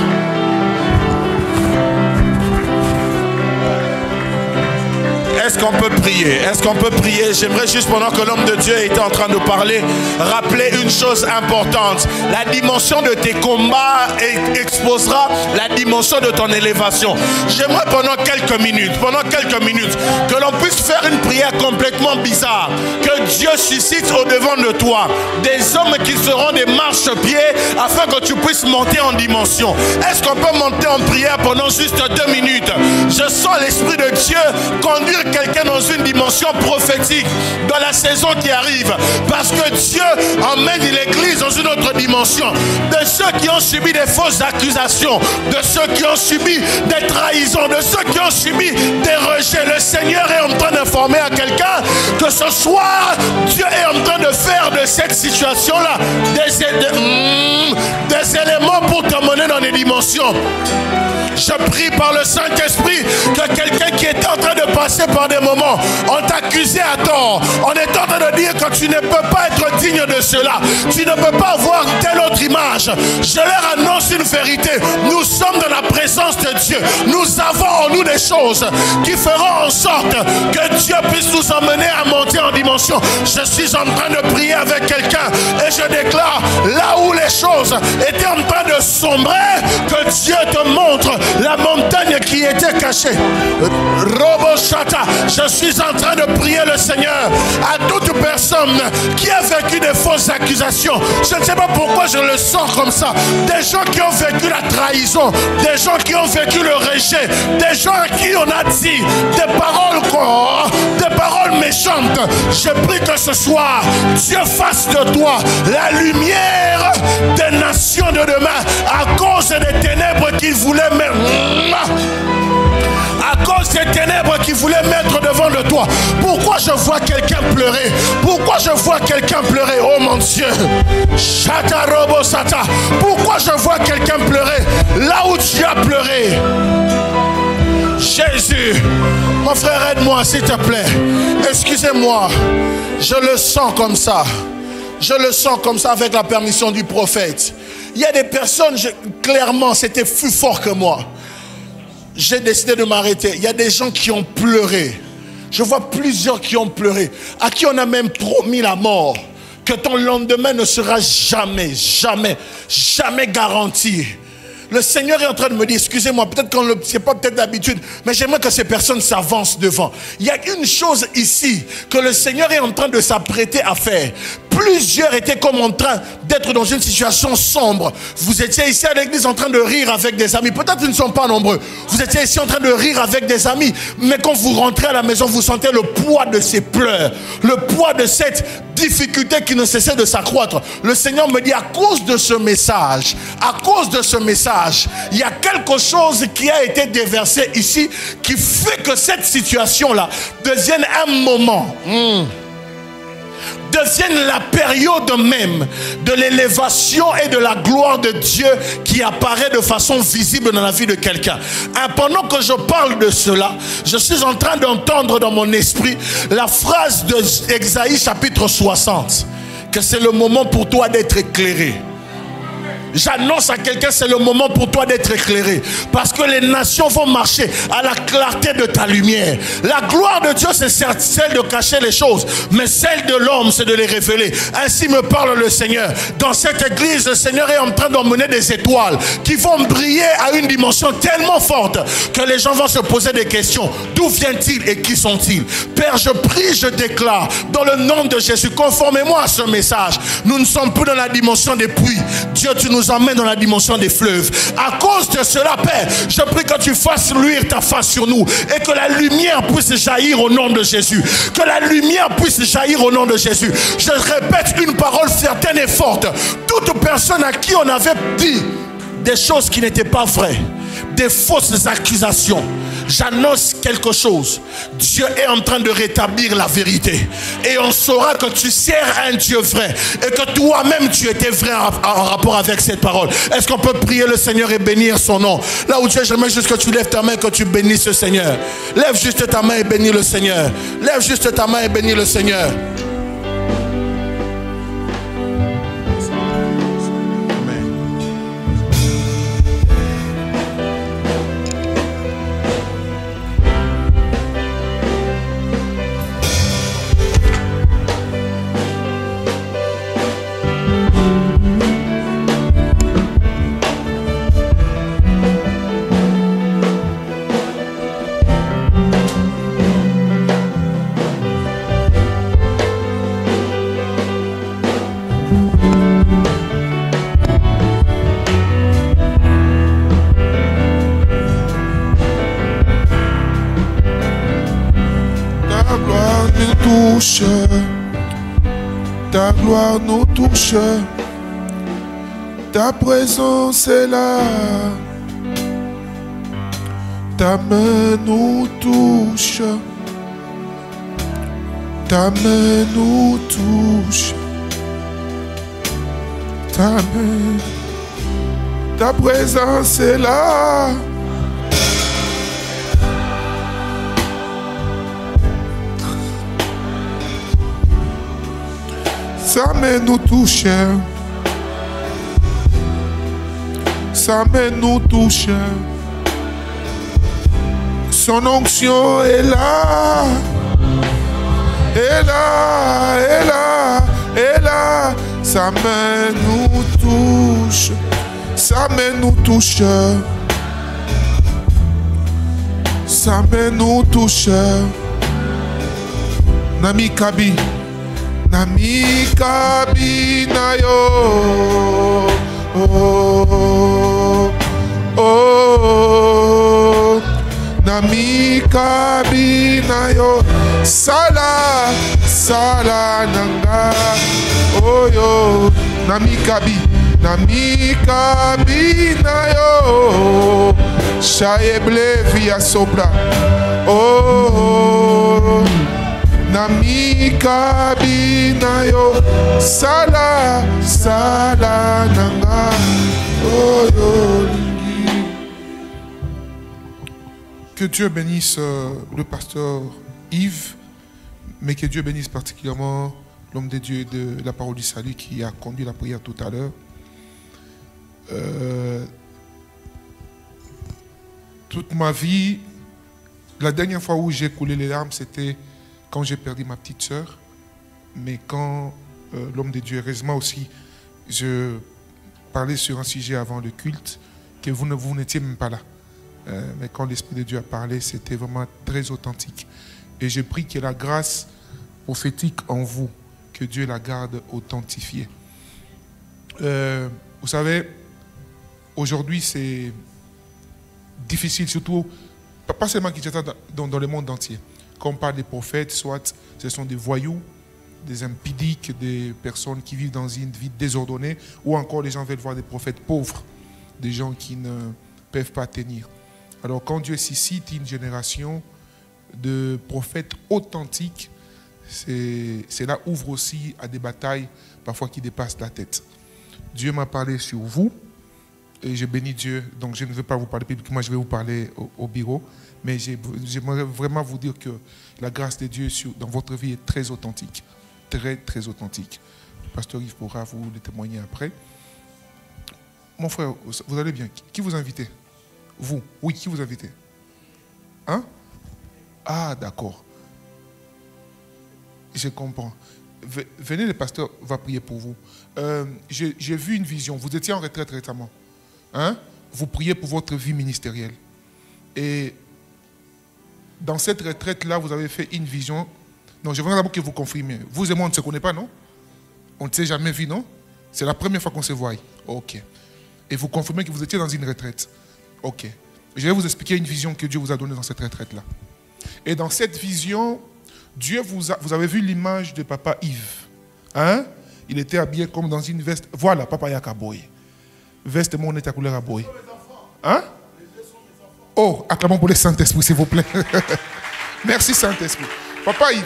Est-ce qu'on peut prier? Est-ce qu'on peut prier? J'aimerais juste, pendant que l'homme de Dieu était en train de parler, rappeler une chose importante. La dimension de tes combats exposera la dimension de ton élévation. J'aimerais pendant quelques minutes, que l'on puisse faire une prière complètement bizarre. Que Dieu suscite au-devant de toi des hommes qui seront des marchepieds afin que tu puisses monter en dimension. Est-ce qu'on peut monter en prière pendant juste 2 minutes? Je sens l'Esprit de Dieu conduire quelqu'un dans une dimension prophétique dans la saison qui arrive, parce que Dieu emmène l'Église dans une autre dimension. De ceux qui ont subi des fausses accusations, de ceux qui ont subi des trahisons, de ceux qui ont subi des rejets, le Seigneur est en train d'informer à quelqu'un que ce soir Dieu est en train de faire de cette situation-là des éléments pour t'emmener dans des dimensions. Je prie par le Saint-Esprit que quelqu'un qui était en train de passer par des moments, on t'accusait à tort, on est en train de dire que tu ne peux pas être digne de cela, tu ne peux pas avoir telle autre image. Je leur annonce une vérité, nous sommes dans la présence de Dieu, nous avons en nous des choses qui feront en sorte que Dieu puisse nous emmener à monter en dimension. Je suis en train de prier avec quelqu'un et je déclare, là où les choses étaient en train de sombrer, que Dieu te montre la montagne qui était cachée. Robo Shata, je suis en train de prier le Seigneur à toute personne qui a vécu des fausses accusations. Je ne sais pas pourquoi je le sens comme ça. Des gens qui ont vécu la trahison, des gens qui ont vécu le rejet, des gens à qui on a dit des paroles méchantes. Je prie que ce soir, Dieu fasse de toi la lumière des nations de demain à cause des ténèbres qu'il voulait mettre. À cause des ténèbres qu'il voulait mettre devant de toi. Pourquoi je vois quelqu'un pleurer? Pourquoi je vois quelqu'un pleurer? Oh mon Dieu. Shata Robo Sata. Pourquoi je vois quelqu'un pleurer là où tu as pleuré? Jésus, mon frère, aide-moi s'il te plaît. Excusez-moi, je le sens comme ça. Je le sens comme ça avec la permission du prophète. Il y a des personnes, clairement, c'était plus fort que moi. J'ai décidé de m'arrêter. Il y a des gens qui ont pleuré. Je vois plusieurs qui ont pleuré. À qui on a même promis la mort. Que ton lendemain ne sera jamais, jamais, jamais garanti. Le Seigneur est en train de me dire, excusez-moi, peut-être qu'on ne sait pas peut-être d'habitude, mais j'aimerais que ces personnes s'avancent devant. Il y a une chose ici que le Seigneur est en train de s'apprêter à faire. Plusieurs étaient comme en train d'être dans une situation sombre. Vous étiez ici à l'église en train de rire avec des amis. Peut-être ils ne sont pas nombreux. Vous étiez ici en train de rire avec des amis. Mais quand vous rentrez à la maison, vous sentez le poids de ces pleurs. Le poids de cette difficulté qui ne cessait de s'accroître. Le Seigneur me dit, à cause de ce message, il y a quelque chose qui a été déversé ici qui fait que cette situation-là devienne un moment. Devienne la période même de l'élévation et de la gloire de Dieu qui apparaît de façon visible dans la vie de quelqu'un. Pendant que je parle de cela, je suis en train d'entendre dans mon esprit la phrase de Ésaïe chapitre 60, que c'est le moment pour toi d'être éclairé. J'annonce à quelqu'un, c'est le moment pour toi d'être éclairé. Parce que les nations vont marcher à la clarté de ta lumière. La gloire de Dieu, c'est certes celle de cacher les choses, mais celle de l'homme, c'est de les révéler. Ainsi me parle le Seigneur. Dans cette église, le Seigneur est en train d'emmener des étoiles qui vont briller à une dimension tellement forte que les gens vont se poser des questions. D'où viennent-ils et qui sont-ils? Père, je prie, je déclare, dans le nom de Jésus, conformément à ce message, nous ne sommes plus dans la dimension des puits. Dieu, tu nous emmène dans la dimension des fleuves. À cause de cela, Père, je prie que tu fasses luire ta face sur nous et que la lumière puisse jaillir au nom de Jésus. Que la lumière puisse jaillir au nom de Jésus. Je répète une parole certaine et forte. Toute personne à qui on avait dit des choses qui n'étaient pas vraies, des fausses accusations, j'annonce quelque chose. Dieu est en train de rétablir la vérité. Et on saura que tu sers un Dieu vrai. Et que toi-même tu étais vrai en rapport avec cette parole. Est-ce qu'on peut prier le Seigneur et bénir son nom? Là où tu es, j'aimerais juste que tu lèves ta main et que tu bénisses le Seigneur. Lève juste ta main et bénis le Seigneur. Lève juste ta main et bénis le Seigneur. touche. Ta gloire nous touche. Ta présence est là. Ta main nous touche. Ta main nous touche. Ta main. Ta présence est là. Sa main nous touche. Sa main nous touche. Son onction est là. Est là, est là, est là. Sa main nous touche. Sa main nous touche. Sa main nous touche. Nami Kabi. Nami Kabi na yo. Oh, oh, oh. Nami Kabi na yo. Sala, sala nanga. Oh yo. Nami Kabi. Nami Kabi na yo. Shaeble via sopla. Oh. Nami Kabi na yo. Sala, sala nanga. Oh yo. Que Dieu bénisse le pasteur Yves, mais que Dieu bénisse particulièrement l'homme de Dieu de la parole du salut qui a conduit la prière tout à l'heure. Toute ma vie, la dernière fois où j'ai coulé les larmes, c'était quand j'ai perdu ma petite sœur. Mais quand l'homme de Dieu, heureusement aussi, je parlais sur un sujet avant le culte, que vous n'étiez même pas là. Mais quand l'Esprit de Dieu a parlé, c'était vraiment très authentique. Et j'ai pris que la grâce prophétique en vous, que Dieu la garde authentifiée. Vous savez, aujourd'hui c'est difficile, surtout, pas seulement qui dans le monde entier. Quand on parle des prophètes, soit ce sont des voyous, des impudiques, des personnes qui vivent dans une vie désordonnée, ou encore les gens veulent voir des prophètes pauvres, des gens qui ne peuvent pas tenir. Alors quand Dieu suscite une génération de prophètes authentiques, cela ouvre aussi à des batailles parfois qui dépassent la tête. Dieu m'a parlé sur vous et je bénis Dieu. Donc je ne vais pas vous parler publiquement, je vais vous parler au bureau. Mais j'aimerais vraiment vous dire que la grâce de Dieu dans votre vie est très authentique. Très, très authentique. Le pasteur Yves pourra vous le témoigner après. Mon frère, vous allez bien. Qui vous invitez? Vous? Oui, qui vous invitez? Hein? Ah, d'accord. Je comprends. Venez, le pasteur va prier pour vous. J'ai vu une vision. Vous étiez en retraite récemment. Hein? Vous priez pour votre vie ministérielle. Et dans cette retraite-là, vous avez fait une vision. Non, je voudrais d'abord que vous confirmiez. Vous et moi, on ne se connaît pas, non? On ne s'est jamais vu, non? C'est la première fois qu'on se voit. Ok. Et vous confirmez que vous étiez dans une retraite. Ok. Je vais vous expliquer une vision que Dieu vous a donnée dans cette retraite-là. Et dans cette vision, Dieu vous avez vu l'image de Papa Yves. Hein? Il était habillé comme dans une veste. Voilà, Papa Yakaboy. Veste, mon est à couleur à boy. Hein? Oh, acclamons pour le Saint-Esprit, s'il vous plaît. Merci, Saint-Esprit. Papa Yves.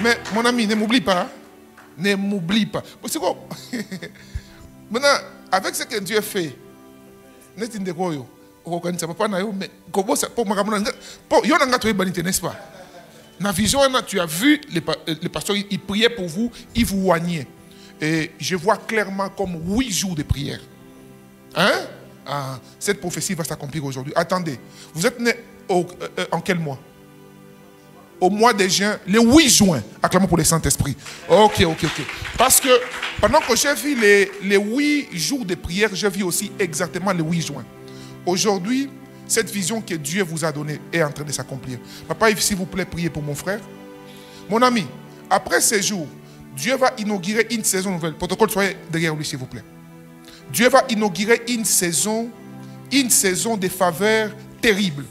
Mais, mon ami, ne m'oublie pas. Ne m'oublie pas. C'est quoi? Maintenant, avec ce que Dieu fait, n'est-ce pas? Dans la vision, tu as vu le pasteur, il priait pour vous, il vous oignait. Et je vois clairement comme 8 jours de prière. Hein? Ah, cette prophétie va s'accomplir aujourd'hui. Attendez, vous êtes né en quel mois? Au mois de juin, le 8 juin. Acclamons pour le Saint-Esprit. Ok. Parce que pendant que j'ai vu les 8 jours de prière, j'ai vu aussi exactement le 8 juin. Aujourd'hui, cette vision que Dieu vous a donnée est en train de s'accomplir. Papa, s'il vous plaît, priez pour mon frère. Mon ami, après ces jours, Dieu va inaugurer une saison nouvelle. Protocole, soyez derrière lui, s'il vous plaît. Dieu va inaugurer une saison de faveur terrible.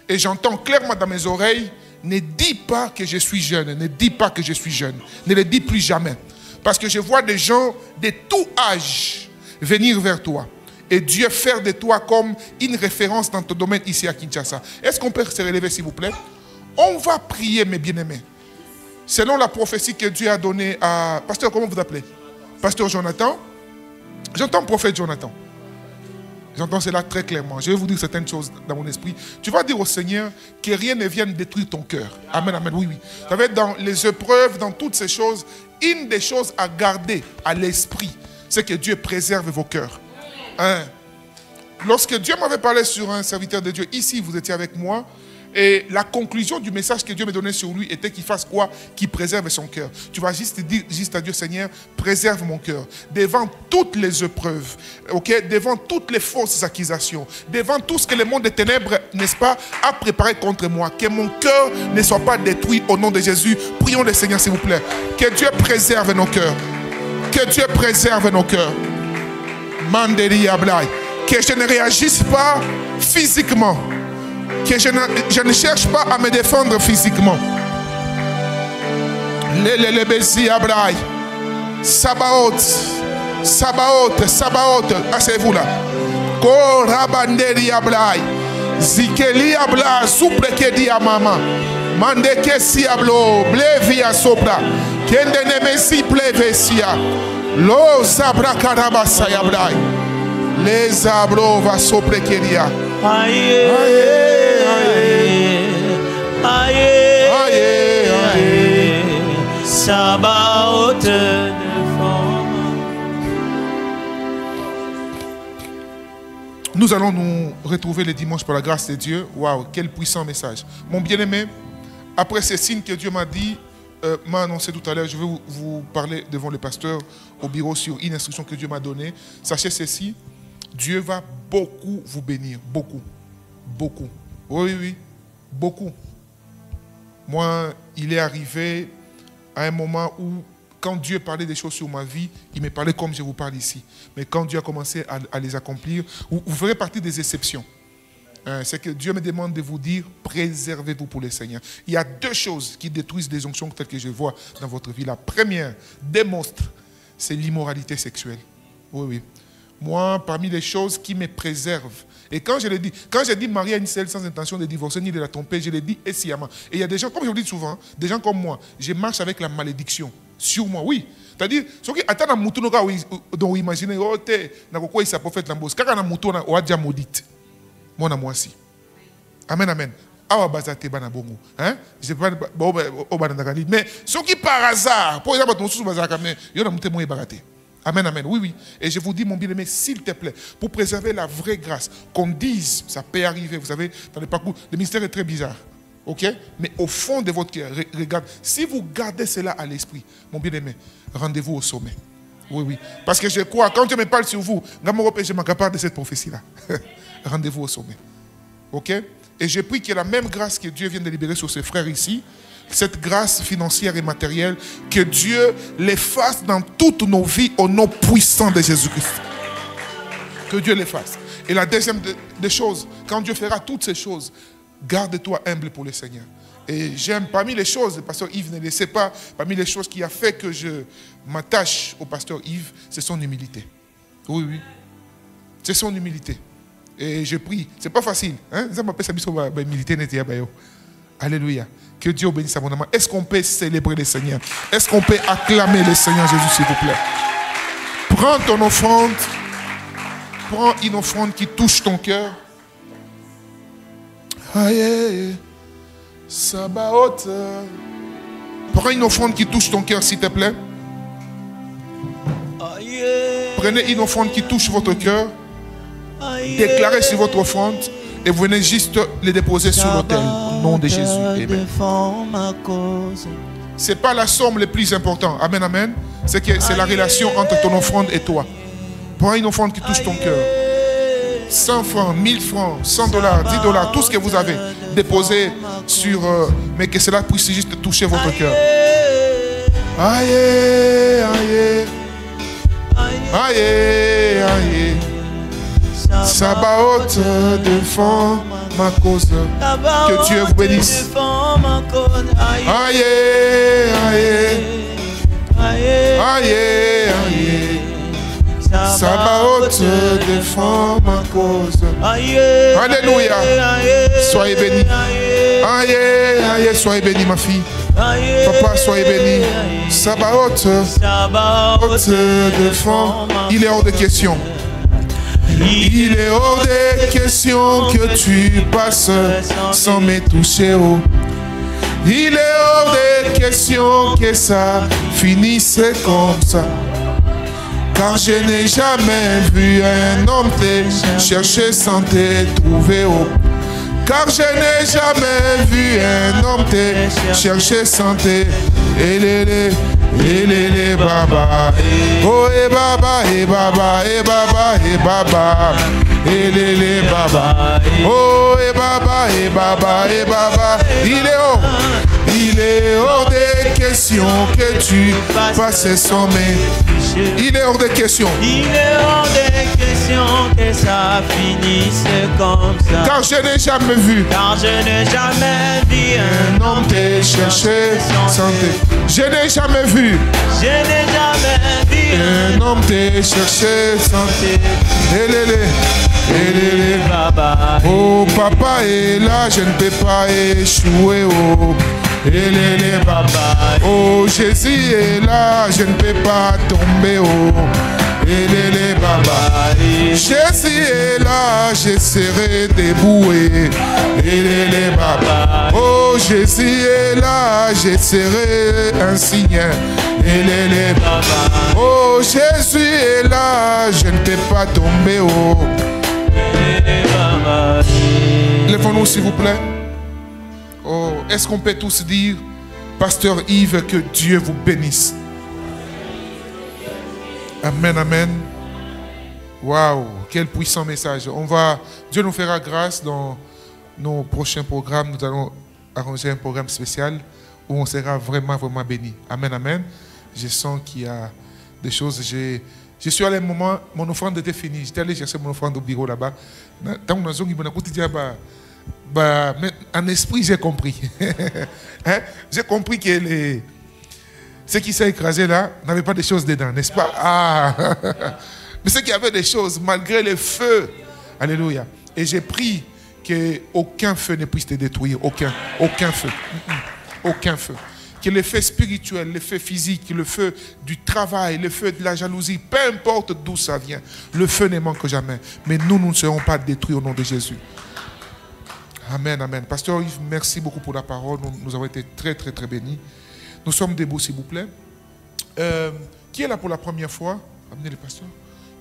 Et j'entends clairement dans mes oreilles ne dis pas que je suis jeune. Ne dis pas que je suis jeune. Ne le dis plus jamais. Parce que je vois des gens de tout âge venir vers toi. Et Dieu faire de toi comme une référence dans ton domaine ici à Kinshasa. Est-ce qu'on peut se relever s'il vous plaît? On va prier mes bien-aimés. Selon la prophétie que Dieu a donnée à... Pasteur, comment vous appelez? Pasteur Jonathan. J'entends prophète Jonathan. J'entends cela très clairement. Je vais vous dire certaines choses dans mon esprit. Tu vas dire au Seigneur que rien ne vienne détruire ton cœur. Amen, amen. Oui, oui. Vous savez, dans les épreuves, dans toutes ces choses, une des choses à garder à l'esprit, c'est que Dieu préserve vos cœurs. Hein? Lorsque Dieu m'avait parlé sur un serviteur de Dieu, ici, vous étiez avec moi, et la conclusion du message que Dieu me donnait sur lui était qu'il fasse quoi? Qu'il préserve son cœur. Tu vas juste dire à Dieu, Seigneur, préserve mon cœur. Devant toutes les épreuves, okay? Devant toutes les fausses accusations, devant tout ce que le monde des ténèbres, n'est-ce pas, a préparé contre moi. Que mon cœur ne soit pas détruit au nom de Jésus. Prions le Seigneur, s'il vous plaît. Que Dieu préserve nos cœurs. Que Dieu préserve nos cœurs. Mandeli Ablai. Que je ne réagisse pas physiquement. Que je ne cherche pas à me défendre physiquement. Abraï. Sabaoth. Sabaoth. Sabaoth. Asseyez-vous là. Korabanderi Abraï. Zikeli Abla. Souplekedi Amama. Mandeke Siablo. Blevia Sopra. Kendenemesi Plevesia. Lo Zabra Karabasa Abraï. Les Abro va Soplekeria. Aïe, aïe, aïe, aïe, aïe, Sabaoth défend. Nous allons nous retrouver le dimanche par la grâce de Dieu. Waouh, quel puissant message. Mon bien-aimé, après ces signes que Dieu m'a dit, m'a annoncé tout à l'heure, je vais vous parler devant le pasteur au bureau sur une instruction que Dieu m'a donnée. Sachez ceci. Dieu va beaucoup vous bénir. Beaucoup. Beaucoup. Oui, oui. Beaucoup. Moi, il est arrivé à un moment où, quand Dieu parlait des choses sur ma vie, il me parlait comme je vous parle ici. Mais quand Dieu a commencé à les accomplir, vous ferez partie des exceptions. C'est que Dieu me demande de vous dire, préservez-vous pour le Seigneur. Il y a deux choses qui détruisent des onctions telles que je vois dans votre vie. La première, des monstres, c'est l'immoralité sexuelle. Oui, oui. Moi, parmi les choses qui me préservent, et quand j'ai dit marier une seule sans intention de divorcer ni de la tromper, je l'ai dit sciemment. Et il y a des gens, comme je vous dis souvent, des gens comme moi, je marche avec la malédiction sur moi, oui. C'est-à-dire, ceux qui attendent un mouton, dont vous imaginez, oh, il s'est prophète l'ambos, quand un mouton, on a déjà maudite. Moi, moi aussi. Amen, amen. Mais ceux qui par hasard, pour exemple, ils ont un baraté. Amen, amen. Oui, oui. Et je vous dis, mon bien-aimé, s'il te plaît, pour préserver la vraie grâce, qu'on dise, ça peut arriver, vous savez, dans le parcours, le mystère est très bizarre. Ok? Mais au fond de votre cœur, regarde, si vous gardez cela à l'esprit, mon bien-aimé, rendez-vous au sommet. Oui, oui. Parce que je crois, quand Dieu me parle sur vous, je m'accapare de cette prophétie-là. Rendez-vous au sommet. Ok? Et je prie que la même grâce que Dieu vient de libérer sur ses frères ici, cette grâce financière et matérielle, que Dieu les fasse dans toutes nos vies au nom puissant de Jésus-Christ. Que Dieu les fasse. Et la deuxième des choses, quand Dieu fera toutes ces choses, garde-toi humble pour le Seigneur. Et j'aime, parmi les choses, le pasteur Yves ne le sait pas, parmi les choses qui a fait que je m'attache au pasteur Yves, c'est son humilité. Oui, oui. C'est son humilité. Et je prie, c'est pas facile. Hein? Alléluia. Que Dieu bénisse abondamment. Est-ce qu'on peut célébrer le Seigneur? Est-ce qu'on peut acclamer le Seigneur Jésus, s'il vous plaît? Prends ton offrande. Prends une offrande qui touche ton cœur. Aïe, Sabaoth. Prends une offrande qui touche ton cœur, s'il te plaît. Prenez une offrande qui touche votre cœur. Déclarez sur votre offrande. Et vous venez juste les déposer sur l'autel. Au nom de Jésus. Amen. Ce n'est pas la somme la plus importante. Amen, amen. C'est la relation entre ton offrande et toi. Prends une offrande qui touche ton cœur. 100 francs, 1000 francs, 100 dollars, 10 dollars, tout ce que vous avez. Déposez sur... mais que cela puisse juste toucher votre cœur. Aïe, aïe. Aïe, aïe. Sabaoth défend ma cause. Que Dieu vous bénisse. Aïe, aïe, aïe, aïe. Sabaoth défend ma cause. Alléluia. Soyez bénis. Aïe, aïe, soyez bénis ma fille. Papa, soyez bénis. Sabaoth défend. Il est hors de question. Il est hors de question que tu passes sans me toucher. Oh. Il est hors de question que ça finisse comme ça. Car je n'ai jamais vu un homme te chercher sans te trouver. Oh. Car je n'ai jamais vu un homme te chercher sans te. Elele baba. Oh et baba, et baba, et baba, et baba. Elele baba. Oh et baba, et baba, et baba. Il est hors des questions que tu passes sans mes. Il est hors de question. Il est hors de question que ça finisse comme ça. Car je n'ai jamais vu. Car je n'ai jamais vu un homme te chercher sans te. Je n'ai jamais vu. Je n'ai jamais vu un homme te chercher sans te. Elele. Oh papa est là, je ne peux pas échouer. Oh. Elele baba. Oh Jésus est là, je ne peux pas tomber. Oh. Elele baba. Jésus est là, je serai debout. Elele baba. Oh Jésus est là, je serai un signe. Elele baba. Oh Jésus est là, je ne peux pas tomber. Oh. Lèvons-nous s'il vous plaît. Oh, est-ce qu'on peut tous dire, Pasteur Yves, que Dieu vous bénisse? Amen, amen. Waouh, quel puissant message. Dieu nous fera grâce dans nos prochains programmes. Nous allons arranger un programme spécial où on sera vraiment, vraiment béni. Amen, amen. Je sens qu'il y a des choses. Je suis allé à un moment, mon offrande était finie. J'étais allé chercher mon offrande au bureau là-bas. En esprit, j'ai compris. Hein? J'ai compris que ce qui s'est écrasé là n'avait pas de choses dedans, n'est-ce pas? Ah. Mais c'est qu'il y avait des choses, malgré le feu. Alléluia. Et j'ai prié qu'aucun feu ne puisse te détruire. Aucun feu. Aucun feu. Que le feu spirituel, le feu physique, le feu du travail, le feu de la jalousie, peu importe d'où ça vient, le feu ne manque jamais. Mais nous ne serons pas détruits au nom de Jésus. Amen, amen. Pasteur Yves, merci beaucoup pour la parole. Nous avons été très, très, très bénis. Nous sommes debout, s'il vous plaît. Qui est là pour la première fois? Amenez le pasteur.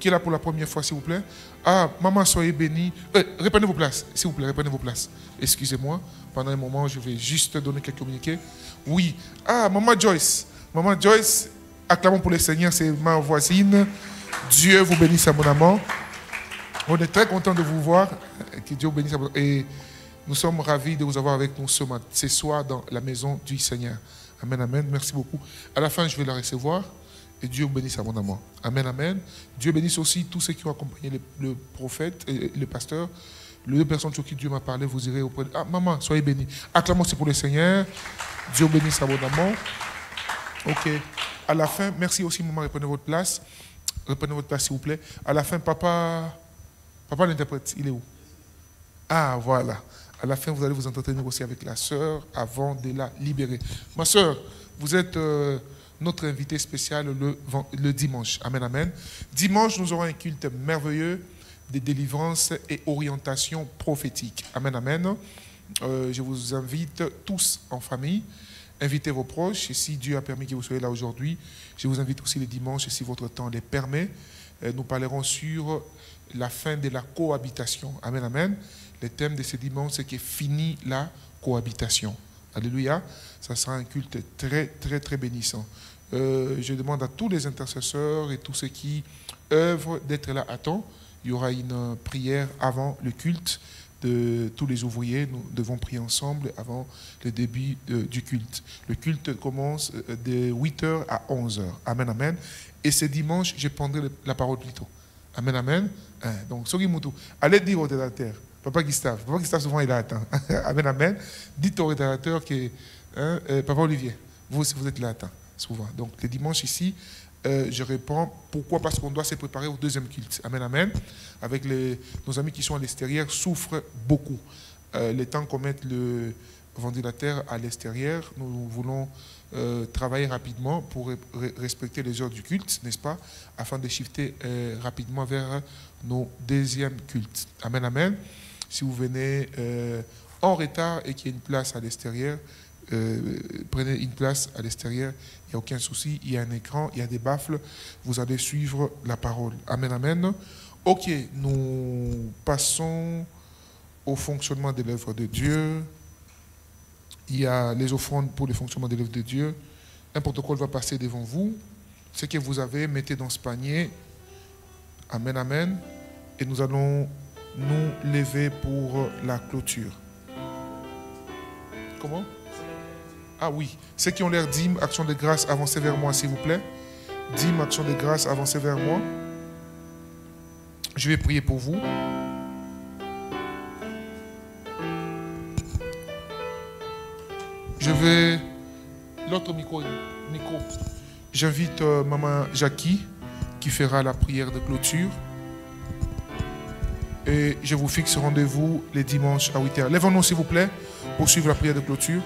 Qui est là pour la première fois, s'il vous plaît? Ah, maman, soyez bénis. Reprenez vos places, s'il vous plaît, reprenez vos places. Excusez-moi, pendant un moment, je vais juste donner quelques communiqués. Oui. Ah, maman Joyce. Maman Joyce, acclamons pour le Seigneur, c'est ma voisine. Dieu vous bénisse abondamment. On est très content de vous voir. Que Dieu vous bénisse abondamment. Et nous sommes ravis de vous avoir avec nous ce soir dans la maison du Seigneur. Amen, amen. Merci beaucoup. À la fin, je vais la recevoir. Et Dieu vous bénisse abondamment. Amen, amen. Dieu bénisse aussi tous ceux qui ont accompagné le prophète et le pasteur. Les deux personnes sur qui Dieu m'a parlé, vous irez auprès de... Ah, maman, soyez bénis. Acclamons aussi pour le Seigneur. Dieu vous bénisse abondamment. Ok. À la fin, merci aussi, maman, reprenez votre place. Reprenez votre place, s'il vous plaît. À la fin, papa l'interprète, il est où? Ah, voilà. À la fin, vous allez vous entretenir aussi avec la sœur avant de la libérer. Ma sœur, vous êtes notre invité spécial le dimanche. Amen, amen. Dimanche, nous aurons un culte merveilleux de délivrance et orientation prophétique. Amen, amen. Je vous invite tous en famille. Invitez vos proches. Et si Dieu a permis que vous soyez là aujourd'hui, je vous invite aussi le dimanche, si votre temps le permet. Nous parlerons sur la fin de la cohabitation. Amen, amen. Le thème de ce dimanche, c'est que fini la cohabitation. Alléluia. Ça sera un culte très, très, très bénissant. Je demande à tous les intercesseurs et tous ceux qui œuvrent d'être là à temps. Il y aura une prière avant le culte de tous les ouvriers. Nous devons prier ensemble avant le début du culte. Le culte commence de 8h à 11h. Amen, amen. Et ce dimanche, je prendrai la parole plus tôt. Amen, amen. Donc, allez dire au rédacteur, Papa Gustave souvent il attend. Amen, amen. Dites au rédacteur que Papa Olivier, vous êtes là, attend, souvent. Donc, les dimanches ici, je réponds. Pourquoi? Parce qu'on doit se préparer au deuxième culte. Amen, amen. Avec nos amis qui sont à l'extérieur, souffrent beaucoup. Le temps qu'on mette le ventilateur à l'extérieur, nous voulons travailler rapidement pour respecter les heures du culte, n'est-ce pas, afin de shifter rapidement vers nos deuxièmes cultes. Amen, amen. Si vous venez en retard et qu'il y a une place à l'extérieur, prenez une place à l'extérieur, il n'y a aucun souci, il y a un écran, il y a des baffles, vous allez suivre la parole. Amen, amen. Ok, nous passons au fonctionnement de l'œuvre de Dieu. Il y a les offrandes pour le fonctionnement de l'œuvre de Dieu. Un protocole va passer devant vous. Ce que vous avez, mettez dans ce panier. Amen, amen. Et nous allons nous lever pour la clôture. Comment? Ah oui. Ceux qui ont l'air dîmes, action de grâce, avancez vers moi, s'il vous plaît. Dîmes, action de grâce, avancez vers moi. Je vais prier pour vous. Je vais... L'autre micro. J'invite Maman Jackie qui fera la prière de clôture. Et je vous fixe rendez-vous les dimanches à 8h. Lèvons-nous s'il vous plaît pour suivre la prière de clôture.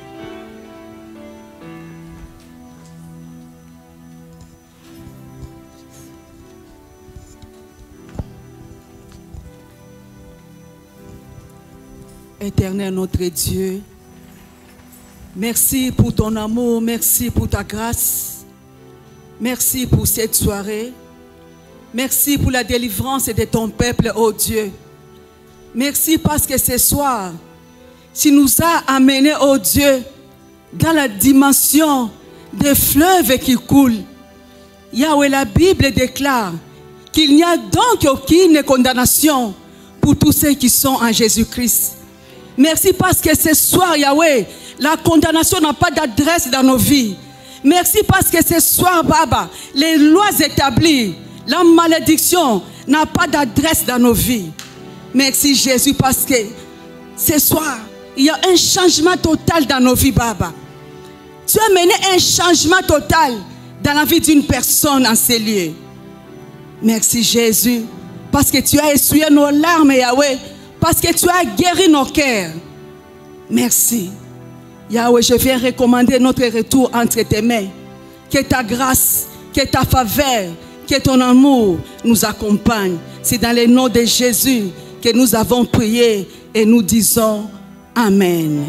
Éternel notre Dieu, merci pour ton amour, merci pour ta grâce, merci pour cette soirée, merci pour la délivrance de ton peuple, ô Dieu. Merci parce que ce soir, tu nous as amenés, ô Dieu, dans la dimension des fleuves qui coulent. Yahweh, la Bible déclare qu'il n'y a donc aucune condamnation pour tous ceux qui sont en Jésus-Christ. Merci parce que ce soir, Yahweh, la condamnation n'a pas d'adresse dans nos vies. Merci parce que ce soir, Baba, les lois établies, la malédiction n'a pas d'adresse dans nos vies. Merci Jésus parce que ce soir, il y a un changement total dans nos vies, Baba. Tu as mené un changement total dans la vie d'une personne en ces lieux. Merci Jésus parce que tu as essuyé nos larmes, Yahweh. Parce que tu as guéri nos cœurs. Merci. Yahweh, je viens recommander notre retour entre tes mains. Que ta grâce, que ta faveur, que ton amour nous accompagne. C'est dans le nom de Jésus que nous avons prié et nous disons Amen.